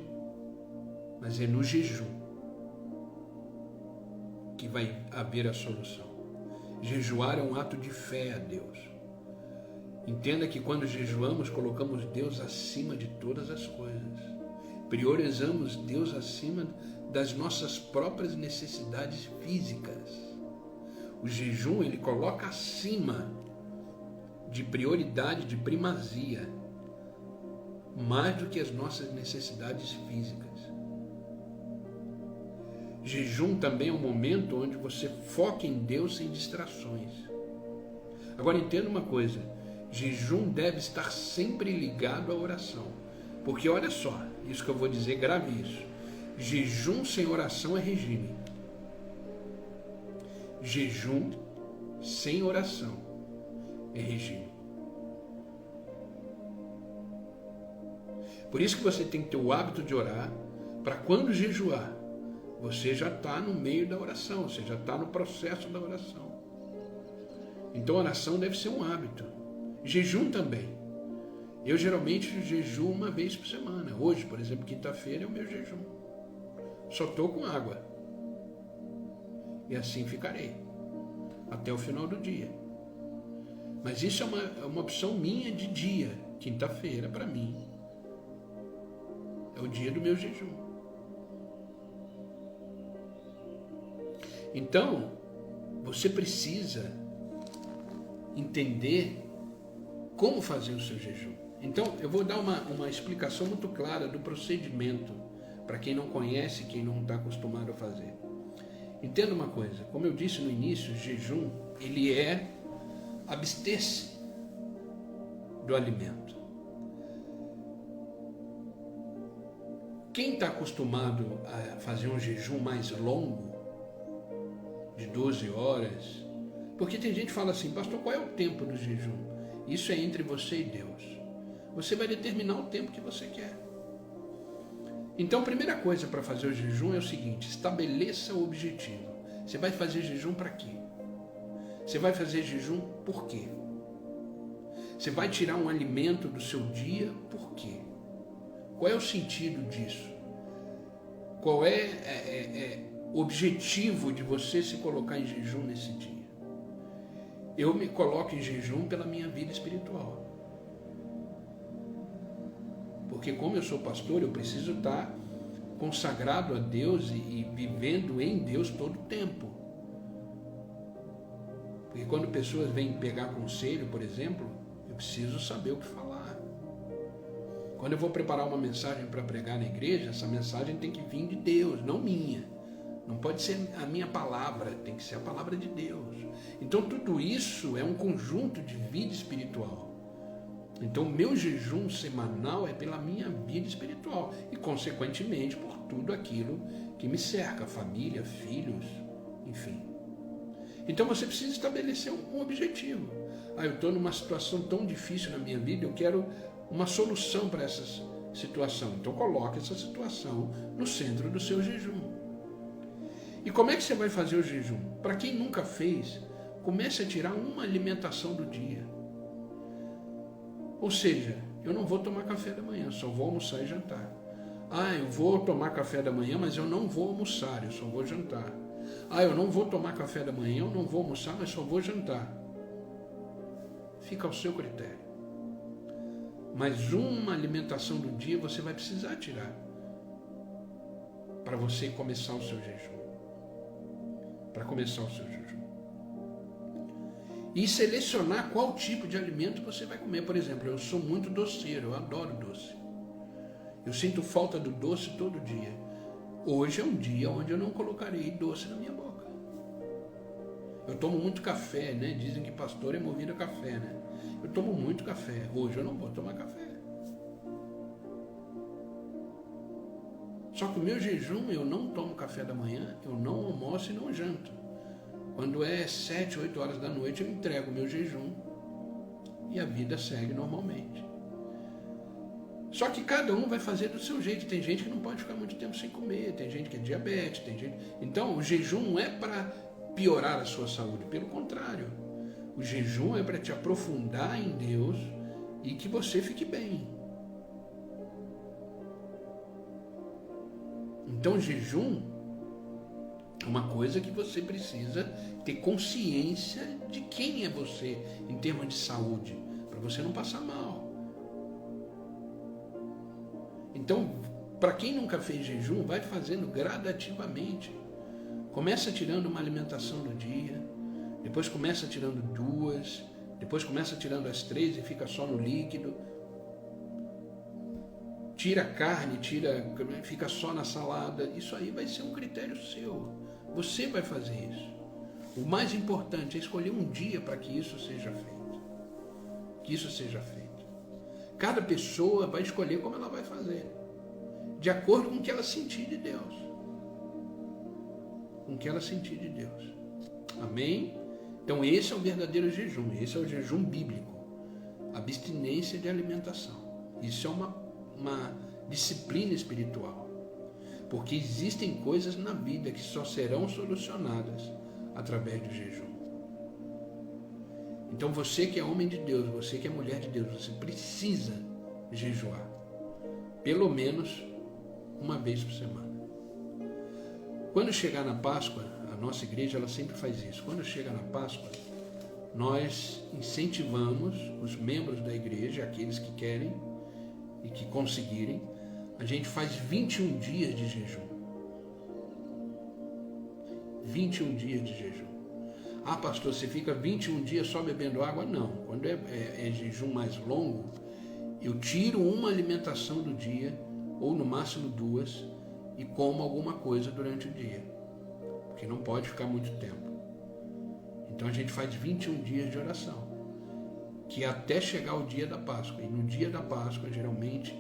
mas é no jejum que vai haver a solução. Jejuar é um ato de fé a Deus. Entenda que quando jejuamos, colocamos Deus acima de todas as coisas. Priorizamos Deus acima das nossas próprias necessidades físicas. O jejum, ele coloca acima de prioridade, de primazia, mais do que as nossas necessidades físicas. Jejum também é um momento onde você foca em Deus sem distrações. Agora entenda uma coisa, jejum deve estar sempre ligado à oração. Porque olha só, isso que eu vou dizer, grave isso. Jejum sem oração é regime. Jejum sem oração é regime. Por isso que você tem que ter o hábito de orar, para quando jejuar, você já está no meio da oração, você já está no processo da oração. Então a oração deve ser um hábito. Jejum também. Eu geralmente jejuo uma vez por semana. Hoje, por exemplo, quinta-feira é o meu jejum. Só estou com água. E assim ficarei. Até o final do dia. Mas isso é uma opção minha de dia. Quinta-feira, para mim, é o dia do meu jejum. Então, você precisa entender como fazer o seu jejum. Então, eu vou dar uma explicação muito clara do procedimento, para quem não conhece, quem não está acostumado a fazer. Entenda uma coisa, como eu disse no início, o jejum, ele é abster-se do alimento. Quem está acostumado a fazer um jejum mais longo, de 12 horas, porque tem gente que fala assim, pastor, qual é o tempo do jejum? Isso é entre você e Deus. Você vai determinar o tempo que você quer. Então, a primeira coisa para fazer o jejum é o seguinte, estabeleça o objetivo. Você vai fazer jejum para quê? Você vai fazer jejum por quê? Você vai tirar um alimento do seu dia por quê? Qual é o sentido disso? Qual é o objetivo de você se colocar em jejum nesse dia? Eu me coloco em jejum pela minha vida espiritual. Porque como eu sou pastor, eu preciso estar consagrado a Deus e vivendo em Deus todo o tempo. Porque quando pessoas vêm pegar conselho, por exemplo, eu preciso saber o que falar. Quando eu vou preparar uma mensagem para pregar na igreja, essa mensagem tem que vir de Deus, não minha. Não pode ser a minha palavra, tem que ser a palavra de Deus. Então tudo isso é um conjunto de vida espiritual. Então o meu jejum semanal é pela minha vida espiritual e consequentemente por tudo aquilo que me cerca, família, filhos, enfim. Então você precisa estabelecer um objetivo. Eu estou numa situação tão difícil na minha vida, eu quero uma solução para essa situação. Então coloque essa situação no centro do seu jejum. E como é que você vai fazer o jejum? Para quem nunca fez, comece a tirar uma alimentação do dia. Ou seja, eu não vou tomar café da manhã, só vou almoçar e jantar. Eu vou tomar café da manhã, mas eu não vou almoçar, eu só vou jantar. Eu não vou tomar café da manhã, eu não vou almoçar, mas só vou jantar. Fica ao seu critério. Mas uma alimentação do dia você vai precisar tirar para você começar o seu jejum. Para começar o seu jejum. E selecionar qual tipo de alimento você vai comer. Por exemplo, eu sou muito doceiro, eu adoro doce. Eu sinto falta do doce todo dia. Hoje é um dia onde eu não colocarei doce na minha boca. Eu tomo muito café, né? Dizem que pastor é movido a café, né? Eu tomo muito café. Hoje eu não vou tomar café. Só que o meu jejum, eu não tomo café da manhã, eu não almoço e não janto. Quando é 7, 8 horas da noite, eu entrego o meu jejum e a vida segue normalmente. Só que cada um vai fazer do seu jeito. Tem gente que não pode ficar muito tempo sem comer, tem gente que é diabetes, tem gente... Então, o jejum não é para piorar a sua saúde, pelo contrário. O jejum é para te aprofundar em Deus e que você fique bem. Então, o jejum é uma coisa que você precisa ter consciência de quem é você em termos de saúde, para você não passar mal. Então, para quem nunca fez jejum, vai fazendo gradativamente. Começa tirando uma alimentação do dia, depois começa tirando 2, depois começa tirando as 3 e fica só no líquido. Tira a carne, fica só na salada. Isso aí vai ser um critério seu. Você vai fazer isso. O mais importante é escolher um dia para que isso seja feito. Que isso seja feito. Cada pessoa vai escolher como ela vai fazer, de acordo com o que ela sentir de Deus. Com o que ela sentir de Deus. Amém? Então esse é o verdadeiro jejum. Esse é o jejum bíblico. Abstinência de alimentação. Isso é uma disciplina espiritual. Porque existem coisas na vida que só serão solucionadas através do jejum. Então você que é homem de Deus, você que é mulher de Deus, você precisa jejuar. Pelo menos uma vez por semana. Quando chegar na Páscoa, a nossa igreja ela sempre faz isso. Quando chega na Páscoa, nós incentivamos os membros da igreja, aqueles que querem e que conseguirem, a gente faz 21 dias de jejum. 21 dias de jejum. Ah, pastor, você fica 21 dias só bebendo água? Não. Quando é jejum mais longo, eu tiro uma alimentação do dia, ou no máximo 2, e como alguma coisa durante o dia. Porque não pode ficar muito tempo. Então a gente faz 21 dias de oração, que até chegar o dia da Páscoa. E no dia da Páscoa, geralmente,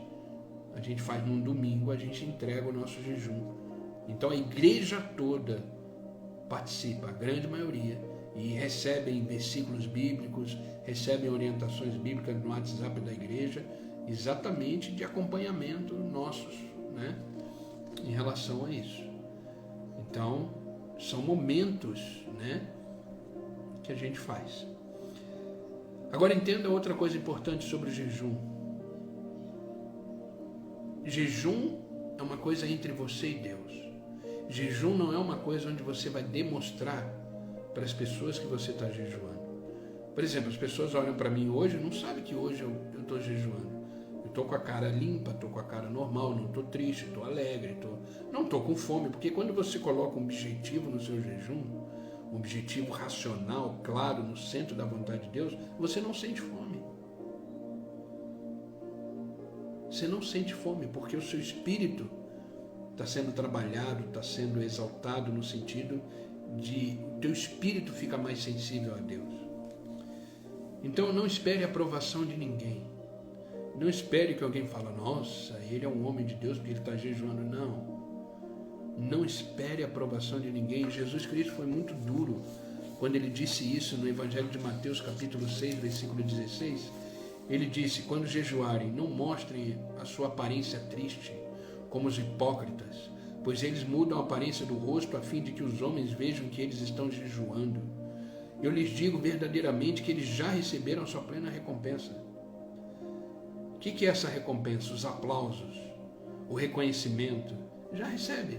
a gente faz num domingo, a gente entrega o nosso jejum. Então a igreja toda participa, a grande maioria, e recebem versículos bíblicos, recebem orientações bíblicas no WhatsApp da igreja, exatamente de acompanhamento nossos, né, em relação a isso. Então, são momentos, né, que a gente faz. Agora entenda outra coisa importante sobre o jejum. Jejum é uma coisa entre você e Deus. Jejum não é uma coisa onde você vai demonstrar para as pessoas que você está jejuando. Por exemplo, as pessoas olham para mim hoje e não sabem que hoje eu estou jejuando. Eu estou com a cara limpa, estou com a cara normal, não estou triste, estou alegre, não estou com fome, porque quando você coloca um objetivo no seu jejum, um objetivo racional, claro, no centro da vontade de Deus, você não sente fome. Você não sente fome, porque o seu espírito está sendo trabalhado, está sendo exaltado no sentido de o teu espírito fica mais sensível a Deus. Então não espere a aprovação de ninguém. Não espere que alguém fale, nossa, ele é um homem de Deus porque ele está jejuando. Não. Não espere a aprovação de ninguém. Jesus Cristo foi muito duro quando ele disse isso no Evangelho de Mateus, capítulo 6, versículo 16. Ele disse, quando jejuarem, não mostrem a sua aparência triste, como os hipócritas, pois eles mudam a aparência do rosto a fim de que os homens vejam que eles estão jejuando. Eu lhes digo verdadeiramente que eles já receberam a sua plena recompensa. O que é essa recompensa? Os aplausos, o reconhecimento. Já recebe.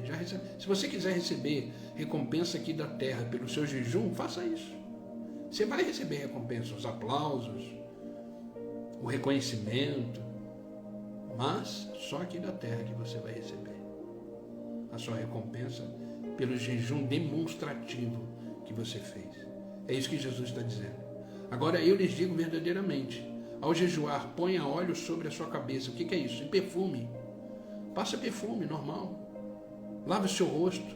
Se você quiser receber recompensa aqui da terra pelo seu jejum, faça isso. Você vai receber recompensa, os aplausos, o reconhecimento, mas só aqui da terra que você vai receber a sua recompensa pelo jejum demonstrativo que você fez. É isso que Jesus está dizendo. Agora eu lhes digo verdadeiramente, ao jejuar, ponha óleo sobre a sua cabeça. O que é isso? E perfume. Passa perfume normal. Lave o seu rosto,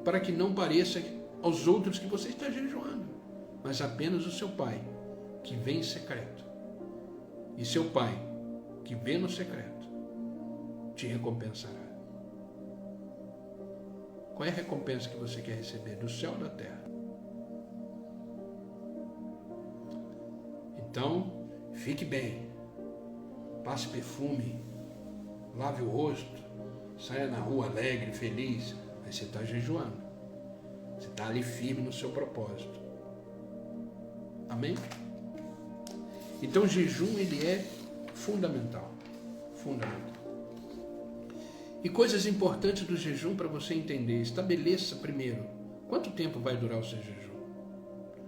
para que não pareça aos outros que você está jejuando, mas apenas o seu Pai, que vem em secreto. E seu Pai, que vê no secreto, te recompensará. Qual é a recompensa que você quer receber? Do céu ou da terra? Então, fique bem. Passe perfume. Lave o rosto. Saia na rua alegre, feliz. Mas você está jejuando. Você está ali firme no seu propósito. Amém? Então o jejum ele é fundamental. Fundamental. E coisas importantes do jejum para você entender. Estabeleça primeiro quanto tempo vai durar o seu jejum.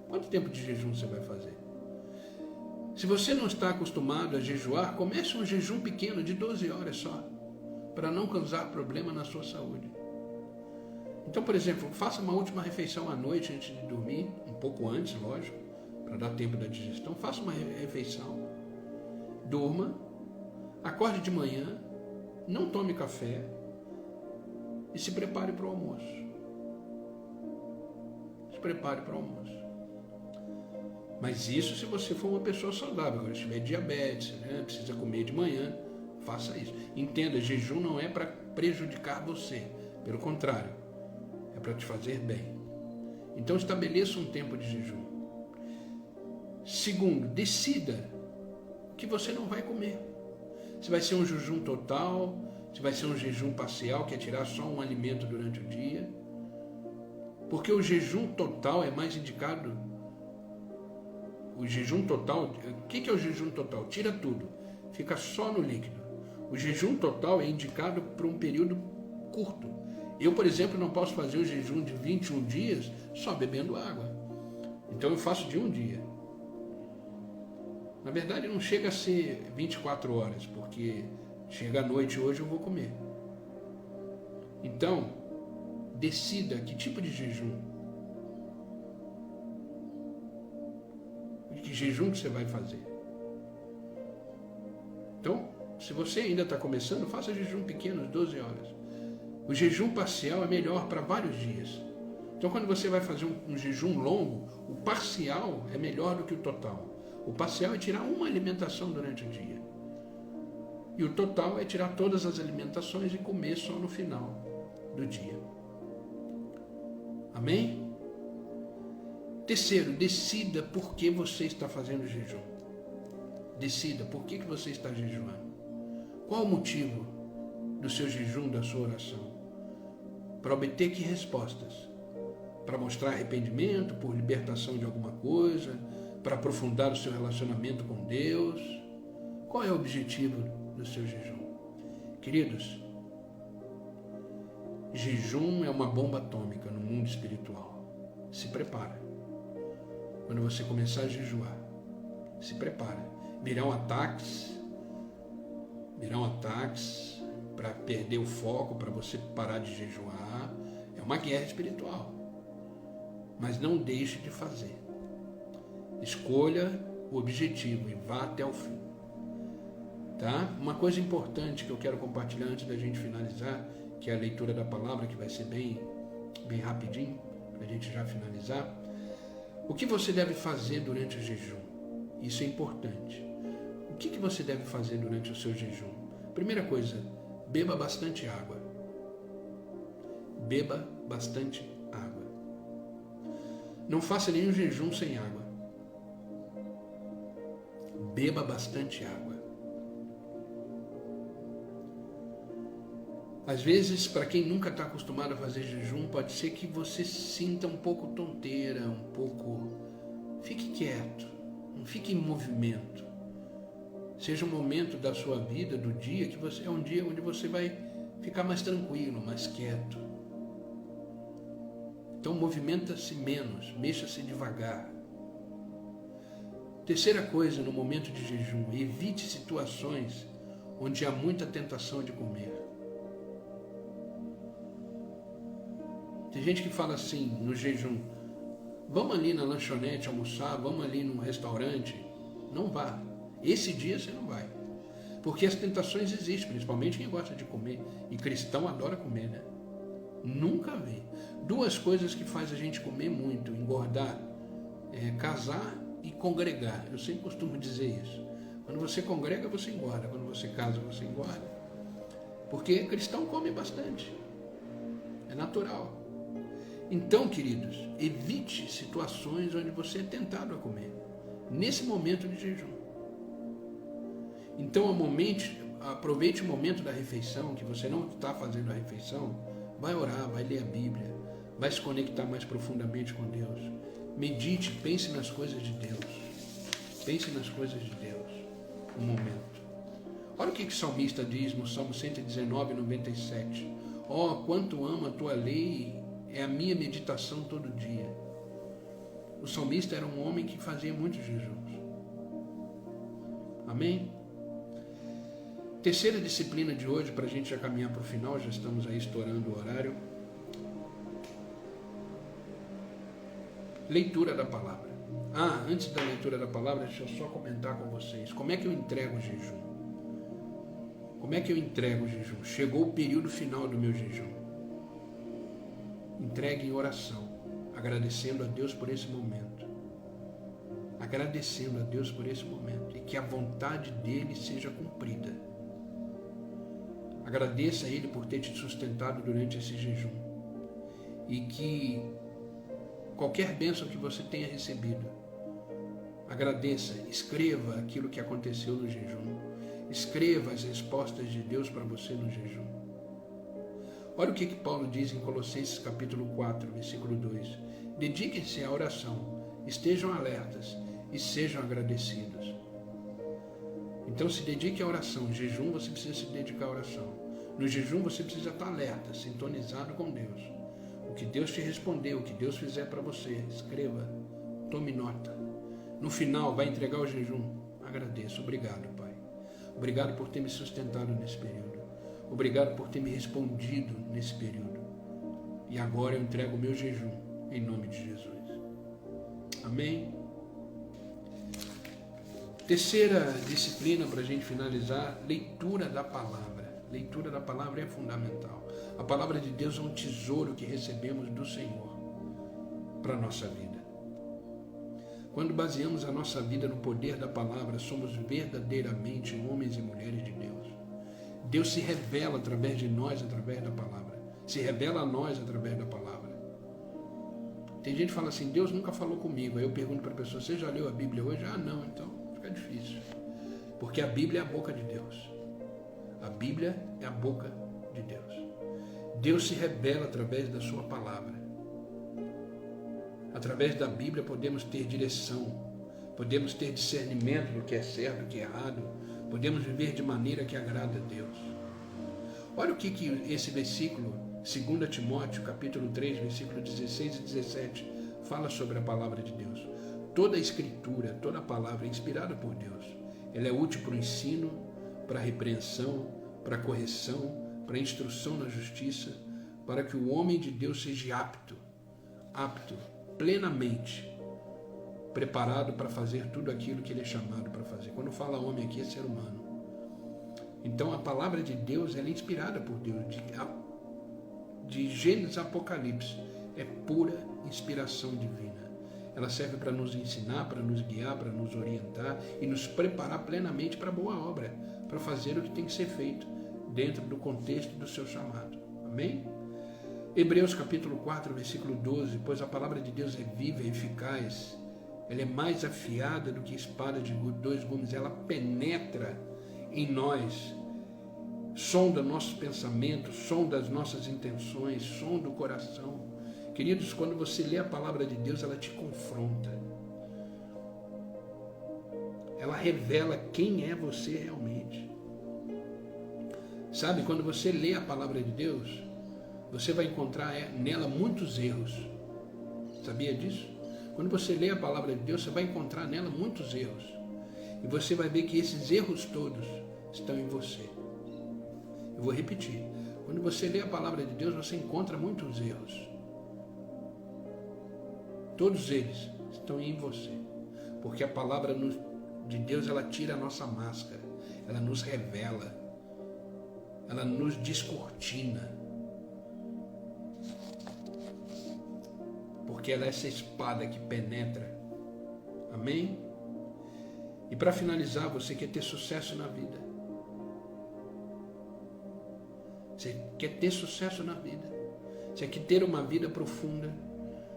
Quanto tempo de jejum você vai fazer? Se você não está acostumado a jejuar, comece um jejum pequeno de 12 horas só, para não causar problema na sua saúde. Então, por exemplo, faça uma última refeição à noite antes de dormir, um pouco antes, lógico, para dar tempo da digestão. Faça uma refeição, durma, acorde de manhã, não tome café e se prepare para o almoço. Se prepare para o almoço. Mas isso se você for uma pessoa saudável. Agora, se tiver diabetes, precisa comer de manhã, faça isso. Entenda, jejum não é para prejudicar você. Pelo contrário, é para te fazer bem. Então estabeleça um tempo de jejum. Segundo, decida que você não vai comer. Se vai ser um jejum total, se vai ser um jejum parcial, que é tirar só um alimento durante o dia. Porque o jejum total é mais indicado. O jejum total, o que é o jejum total? Tira tudo, fica só no líquido. O jejum total é indicado para um período curto. Eu, por exemplo, não posso fazer o jejum de 21 dias só bebendo água. Então eu faço de um dia. Na verdade não chega a ser 24 horas, porque chega à noite hoje eu vou comer. Então, decida que tipo de jejum. Que jejum que você vai fazer. Então, se você ainda está começando, faça jejum pequeno, 12 horas. O jejum parcial é melhor para vários dias. Então, quando você vai fazer um jejum longo, o parcial é melhor do que o total. O parcial é tirar uma alimentação durante o dia. E o total é tirar todas as alimentações e comer só no final do dia. Amém? Terceiro, decida por que você está fazendo jejum. Decida por que você está jejuando. Qual o motivo do seu jejum, da sua oração? Para obter que respostas? Para mostrar arrependimento, por libertação de alguma coisa, para aprofundar o seu relacionamento com Deus? Qual é o objetivo do seu jejum? Queridos, jejum é uma bomba atômica no mundo espiritual. Se prepara. Quando você começar a jejuar, se prepara. Virão ataques para perder o foco, para você parar de jejuar. É uma guerra espiritual. Mas não deixe de fazer. Escolha o objetivo e vá até o fim. Tá? Uma coisa importante que eu quero compartilhar antes da gente finalizar, que é a leitura da palavra, que vai ser bem rapidinho, para a gente já finalizar. O que você deve fazer durante o jejum? Isso é importante. O que você deve fazer durante o seu jejum? Primeira coisa, beba bastante água. Beba bastante água. Não faça nenhum jejum sem água. Beba bastante água. Às vezes, para quem nunca está acostumado a fazer jejum, pode ser que você sinta um pouco tonteira, um pouco... Fique quieto, não fique em movimento. Seja um momento da sua vida, do dia, que você é um dia onde você vai ficar mais tranquilo, mais quieto. Então, movimenta-se menos, mexa-se devagar. Terceira coisa, no momento de jejum, evite situações onde há muita tentação de comer. Tem gente que fala assim, no jejum, vamos ali na lanchonete almoçar, vamos ali num restaurante. Não vá. Esse dia você não vai. Porque as tentações existem, principalmente quem gosta de comer. E cristão adora comer, né? Nunca vi. Duas coisas que faz a gente comer muito, engordar, casar e congregar. Eu sempre costumo dizer isso. Quando você congrega, você engorda. Quando você casa, você engorda. Porque cristão come bastante. É natural. Então, queridos, evite situações onde você é tentado a comer, nesse momento de jejum. Então, aproveite o momento da refeição, que você não está fazendo a refeição, vai orar, vai ler a Bíblia, vai se conectar mais profundamente com Deus. Medite, pense nas coisas de Deus. Pense nas coisas de Deus, um momento. Olha o que o salmista diz no Salmo 119, 97. Ó, quanto amo a tua lei, é a minha meditação todo dia. O salmista era um homem que fazia muitos jejuns. Amém? Terceira disciplina de hoje, para a gente já caminhar para o final, já estamos aí estourando o horário. Leitura da palavra. Antes da leitura da palavra, deixa eu só comentar com vocês. Como é que eu entrego o jejum? Como é que eu entrego o jejum? Chegou o período final do meu jejum. Entregue em oração, agradecendo a Deus por esse momento. Agradecendo a Deus por esse momento. E que a vontade dele seja cumprida. Agradeça a ele por ter te sustentado durante esse jejum. E que qualquer bênção que você tenha recebido, agradeça, escreva aquilo que aconteceu no jejum. Escreva as respostas de Deus para você no jejum. Olha o que Paulo diz em Colossenses capítulo 4, versículo 2. Dediquem-se à oração, estejam alertas e sejam agradecidos. Então se dedique à oração. No jejum você precisa se dedicar à oração. No jejum você precisa estar alerta, sintonizado com Deus. O que Deus te respondeu, o que Deus fizer para você, escreva, tome nota. No final, vai entregar o jejum. Agradeço. Obrigado, Pai. Obrigado por ter me sustentado nesse período. Obrigado por ter me respondido nesse período. E agora eu entrego o meu jejum, em nome de Jesus. Amém? Terceira disciplina para a gente finalizar, leitura da palavra. Leitura da palavra é fundamental. A palavra de Deus é um tesouro que recebemos do Senhor para a nossa vida. Quando baseamos a nossa vida no poder da palavra, somos verdadeiramente homens e mulheres de Deus. Deus se revela através de nós, através da palavra. Se revela a nós através da palavra. Tem gente que fala assim, Deus nunca falou comigo. Aí eu pergunto para a pessoa, você já leu a Bíblia hoje? Não, então fica difícil. Porque a Bíblia é a boca de Deus. A Bíblia é a boca de Deus. Deus se revela através da sua palavra. Através da Bíblia podemos ter direção, podemos ter discernimento do que é certo, do que é errado, podemos viver de maneira que agrada a Deus. Olha o que esse versículo, 2 Timóteo, capítulo 3, versículo 16 e 17, fala sobre a palavra de Deus. Toda a escritura, toda a palavra é inspirada por Deus. Ela é útil para o ensino, para a repreensão, para a correção, para a instrução na justiça, para que o homem de Deus seja apto, plenamente preparado para fazer tudo aquilo que ele é chamado para fazer. Quando fala homem aqui é ser humano. Então a palavra de Deus ela é inspirada por Deus, de Gênesis a Apocalipse, é pura inspiração divina. Ela serve para nos ensinar, para nos guiar, para nos orientar e nos preparar plenamente para a boa obra, para fazer o que tem que ser feito dentro do contexto do seu chamado. Amém? Hebreus capítulo 4, versículo 12, pois a palavra de Deus é viva e eficaz, ela é mais afiada do que espada de 2 gumes, ela penetra em nós, sonda nossos pensamentos, sonda as nossas intenções, sonda o coração. Queridos, quando você lê a palavra de Deus, ela te confronta. Ela revela quem é você realmente. Sabe, quando você lê a palavra de Deus, você vai encontrar nela muitos erros. Sabia disso? Quando você lê a palavra de Deus, você vai encontrar nela muitos erros. E você vai ver que esses erros todos estão em você. Eu vou repetir. Quando você lê a palavra de Deus, você encontra muitos erros. Todos eles estão em você. Porque a palavra de Deus, ela tira a nossa máscara. Ela nos revela. Ela nos descortina. Porque ela é essa espada que penetra. Amém? E para finalizar, você quer ter sucesso na vida. Você quer ter sucesso na vida. Você quer ter uma vida profunda.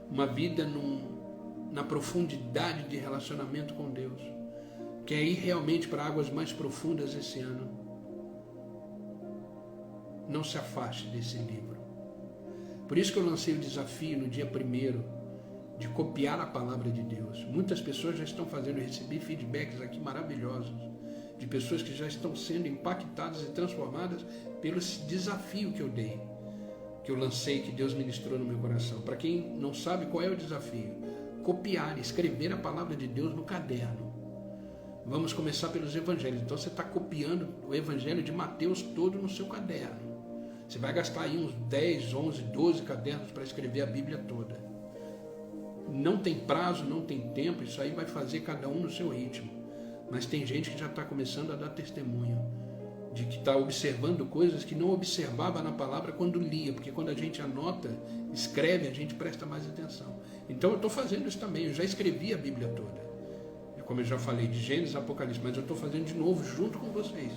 Uma vida na profundidade de relacionamento com Deus. Quer ir realmente para águas mais profundas esse ano. Não se afaste desse livro. Por isso que eu lancei o desafio no dia 1º de copiar a palavra de Deus. Muitas pessoas já estão fazendo, eu recebi feedbacks aqui maravilhosos, de pessoas que já estão sendo impactadas e transformadas pelo desafio que eu dei, que eu lancei, que Deus ministrou no meu coração. Para quem não sabe qual é o desafio, copiar, escrever a palavra de Deus no caderno. Vamos começar pelos evangelhos. Então você está copiando o evangelho de Mateus todo no seu caderno. Você vai gastar aí uns 10, 11, 12 cadernos para escrever a Bíblia toda. Não tem prazo, não tem tempo, isso aí vai fazer cada um no seu ritmo. Mas tem gente que já está começando a dar testemunho de que está observando coisas que não observava na palavra quando lia, porque quando a gente anota, escreve, a gente presta mais atenção. Então eu estou fazendo isso também, eu já escrevi a Bíblia toda. Como eu já falei, de Gênesis a Apocalipse, mas eu estou fazendo de novo junto com vocês.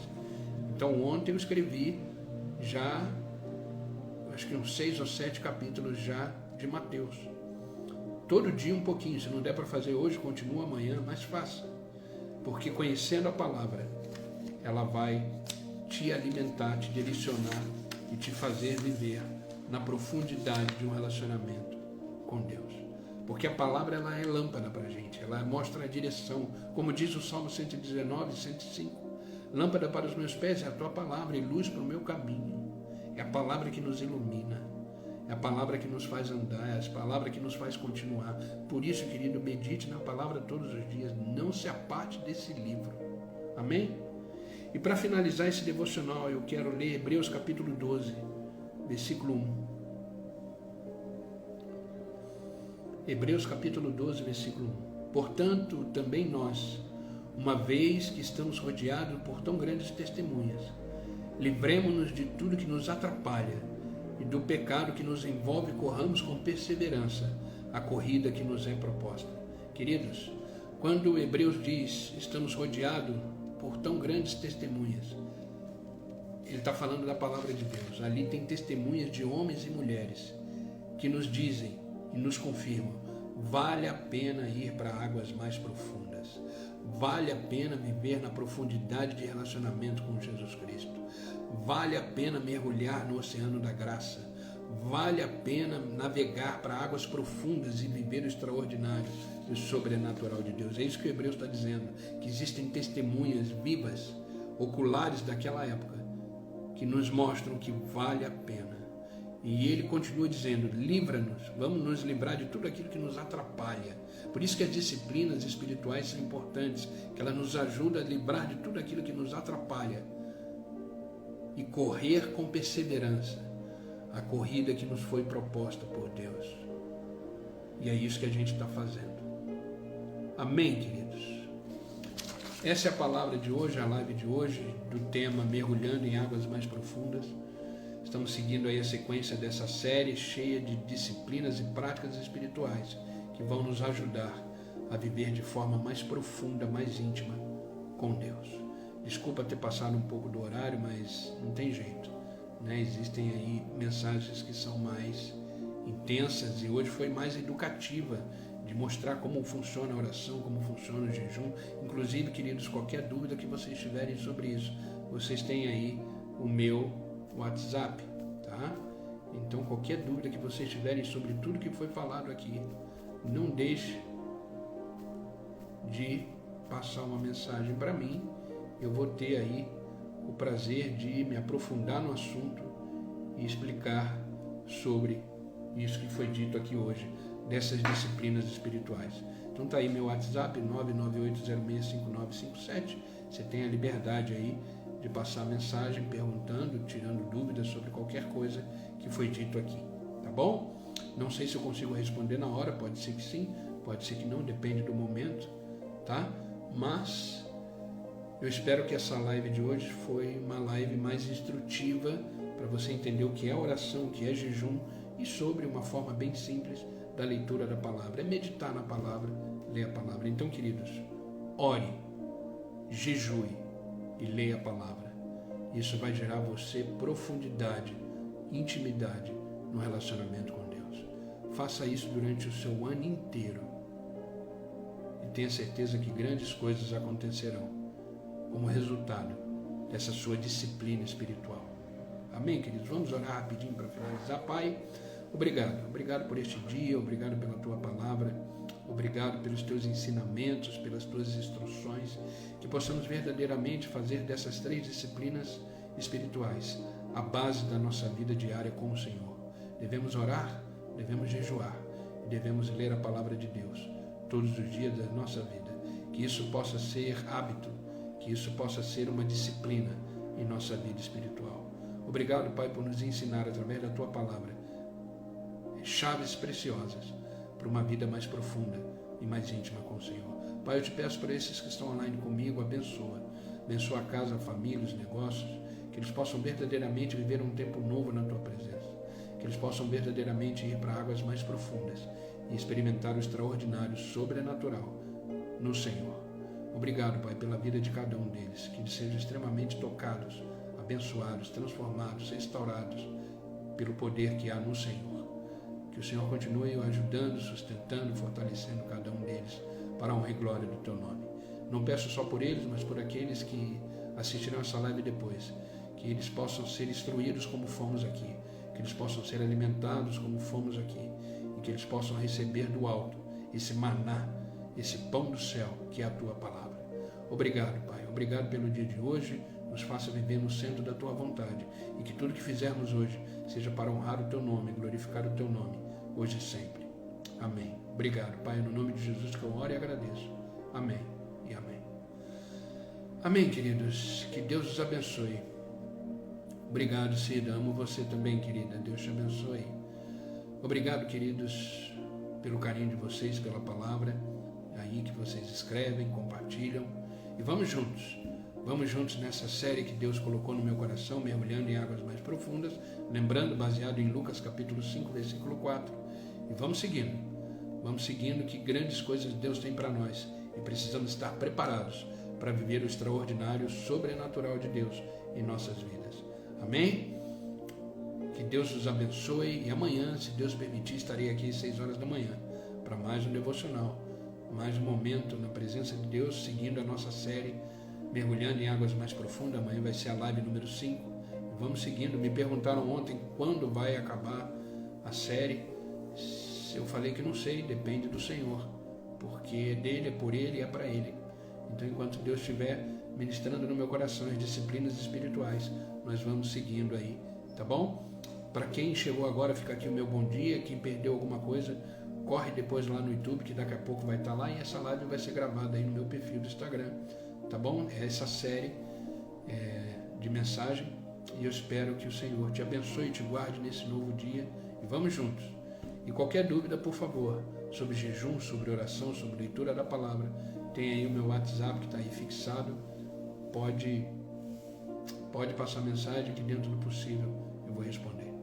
Então ontem eu escrevi já, acho que uns 6 ou 7 capítulos já de Mateus. Todo dia um pouquinho, se não der para fazer hoje, continua amanhã, mas faça. Porque conhecendo a palavra, ela vai te alimentar, te direcionar e te fazer viver na profundidade de um relacionamento com Deus. Porque a palavra ela é lâmpada para a gente, ela mostra a direção, como diz o Salmo 119, 105. Lâmpada para os meus pés é a tua palavra e luz para o meu caminho. É a palavra que nos ilumina, é a palavra que nos faz andar, é a palavra que nos faz continuar. Por isso, querido, medite na palavra todos os dias, não se aparte desse livro. Amém? E para finalizar esse devocional, eu quero ler Hebreus capítulo 12, versículo 1. Hebreus capítulo 12, versículo 1. Portanto, também nós, uma vez que estamos rodeados por tão grandes testemunhas, livremo-nos de tudo que nos atrapalha e do pecado que nos envolve, corramos com perseverança a corrida que nos é proposta. Queridos, quando Hebreus diz, estamos rodeados por tão grandes testemunhas, ele está falando da palavra de Deus. Ali tem testemunhas de homens e mulheres que nos dizem e nos confirmam, vale a pena ir para águas mais profundas, vale a pena viver na profundidade de relacionamento com Jesus Cristo, vale a pena mergulhar no oceano da graça, vale a pena navegar para águas profundas e viver o extraordinário e o sobrenatural de Deus. É isso que o Hebreus está dizendo, que existem testemunhas vivas, oculares daquela época, que nos mostram que vale a pena. E ele continua dizendo, livra-nos, vamos nos livrar de tudo aquilo que nos atrapalha. Por isso que as disciplinas espirituais são importantes, que elas nos ajudam a livrar de tudo aquilo que nos atrapalha e correr com perseverança a corrida que nos foi proposta por Deus. E é isso que a gente está fazendo. Amém, queridos? Essa é a palavra de hoje, a live de hoje, do tema Mergulhando em Águas Mais Profundas. Estamos seguindo aí a sequência dessa série cheia de disciplinas e práticas espirituais que vão nos ajudar a viver de forma mais profunda, mais íntima com Deus. Desculpa ter passado um pouco do horário, mas não tem jeito, né? Existem aí mensagens que são mais intensas e hoje foi mais educativa, de mostrar como funciona a oração, como funciona o jejum. Inclusive, queridos, qualquer dúvida que vocês tiverem sobre isso, vocês têm aí o meu WhatsApp, tá? Então qualquer dúvida que vocês tiverem sobre tudo que foi falado aqui, não deixe de passar uma mensagem para mim. Eu vou ter aí o prazer de me aprofundar no assunto e explicar sobre isso que foi dito aqui hoje, dessas disciplinas espirituais. Então tá aí meu WhatsApp, 998065957. Você tem a liberdade aí de passar mensagem, perguntando, tirando dúvidas sobre qualquer coisa que foi dito aqui, tá bom? Não sei se eu consigo responder na hora, pode ser que sim, pode ser que não, depende do momento, tá? Mas eu espero que essa live de hoje foi uma live mais instrutiva para você entender o que é oração, o que é jejum e sobre uma forma bem simples da leitura da palavra. É meditar na palavra, ler a palavra. Então, queridos, ore, jejue e leia a palavra. Isso vai gerar você profundidade, intimidade no relacionamento com Deus. Faça isso durante o seu ano inteiro e tenha certeza que grandes coisas acontecerão como resultado dessa sua disciplina espiritual. Amém, queridos? Vamos orar rapidinho para finalizar. Pai, obrigado por este dia, obrigado pela tua palavra, obrigado pelos teus ensinamentos, pelas tuas instruções, que possamos verdadeiramente fazer dessas 3 disciplinas espirituais a base da nossa vida diária com o Senhor. Devemos orar, devemos jejuar, devemos ler a palavra de Deus todos os dias da nossa vida. que isso possa ser hábito, que isso possa ser uma disciplina em nossa vida espiritual. Obrigado, Pai, por nos ensinar através da Tua palavra chaves preciosas para uma vida mais profunda e mais íntima com o Senhor. Pai, eu te peço por esses que estão online comigo, abençoa a casa, a família, os negócios, que eles possam verdadeiramente viver um tempo novo na Tua presença, que eles possam verdadeiramente ir para águas mais profundas e experimentar o extraordinário, sobrenatural no Senhor. Obrigado, Pai, pela vida de cada um deles, que eles sejam extremamente tocados, abençoados, transformados, restaurados pelo poder que há no Senhor. Que o Senhor continue ajudando, sustentando, fortalecendo cada um deles para a honra e glória do Teu nome. Não peço só por eles, mas por aqueles que assistirão essa live depois, que eles possam ser instruídos como fomos aqui, que eles possam ser alimentados como fomos aqui, e que eles possam receber do alto esse maná, esse pão do céu, que é a Tua palavra. Obrigado, Pai. Obrigado pelo dia de hoje. Nos faça viver no centro da Tua vontade e que tudo que fizermos hoje seja para honrar o Teu nome, glorificar o Teu nome, hoje e sempre. Amém. Obrigado, Pai, no nome de Jesus que eu oro e agradeço. Amém e amém. Amém, queridos. Que Deus os abençoe. Obrigado, Cida. Amo você também, querida. Deus te abençoe. Obrigado, queridos, pelo carinho de vocês, pela palavra aí que vocês escrevem, compartilham. E vamos juntos. Vamos juntos nessa série que Deus colocou no meu coração, mergulhando em águas mais profundas, lembrando, baseado em Lucas capítulo 5, versículo 4. E vamos seguindo que grandes coisas Deus tem para nós e precisamos estar preparados para viver o extraordinário, sobrenatural de Deus em nossas vidas. Amém? Que Deus os abençoe e amanhã, se Deus permitir, estarei aqui às 6 horas da manhã para mais um devocional, mais um momento na presença de Deus, seguindo a nossa série mergulhando em águas mais profundas. Amanhã vai ser a live número 5. Vamos seguindo. Me perguntaram ontem quando vai acabar a série. Eu falei que não sei, depende do Senhor, porque é dele, é por ele e é para ele. Então, enquanto Deus estiver ministrando no meu coração as disciplinas espirituais, nós vamos seguindo aí, tá bom? Para quem chegou agora, fica aqui o meu bom dia. Quem perdeu alguma coisa, corre depois lá no YouTube, que daqui a pouco vai estar lá, e essa live vai ser gravada aí no meu perfil do Instagram. Tá bom? É essa série de mensagem, e eu espero que o Senhor te abençoe e te guarde nesse novo dia, e vamos juntos. E qualquer dúvida, por favor, sobre jejum, sobre oração, sobre leitura da palavra, tem aí o meu WhatsApp que está aí fixado. Pode passar mensagem que dentro do possível eu vou responder.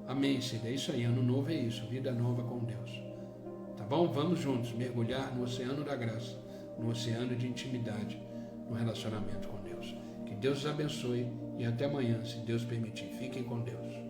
Amém, Cida. É isso aí, ano novo é isso, vida nova com Deus. Tá bom? Vamos juntos mergulhar no oceano da graça, no oceano de intimidade, no relacionamento com Deus. Que Deus os abençoe e até amanhã, se Deus permitir. Fiquem com Deus.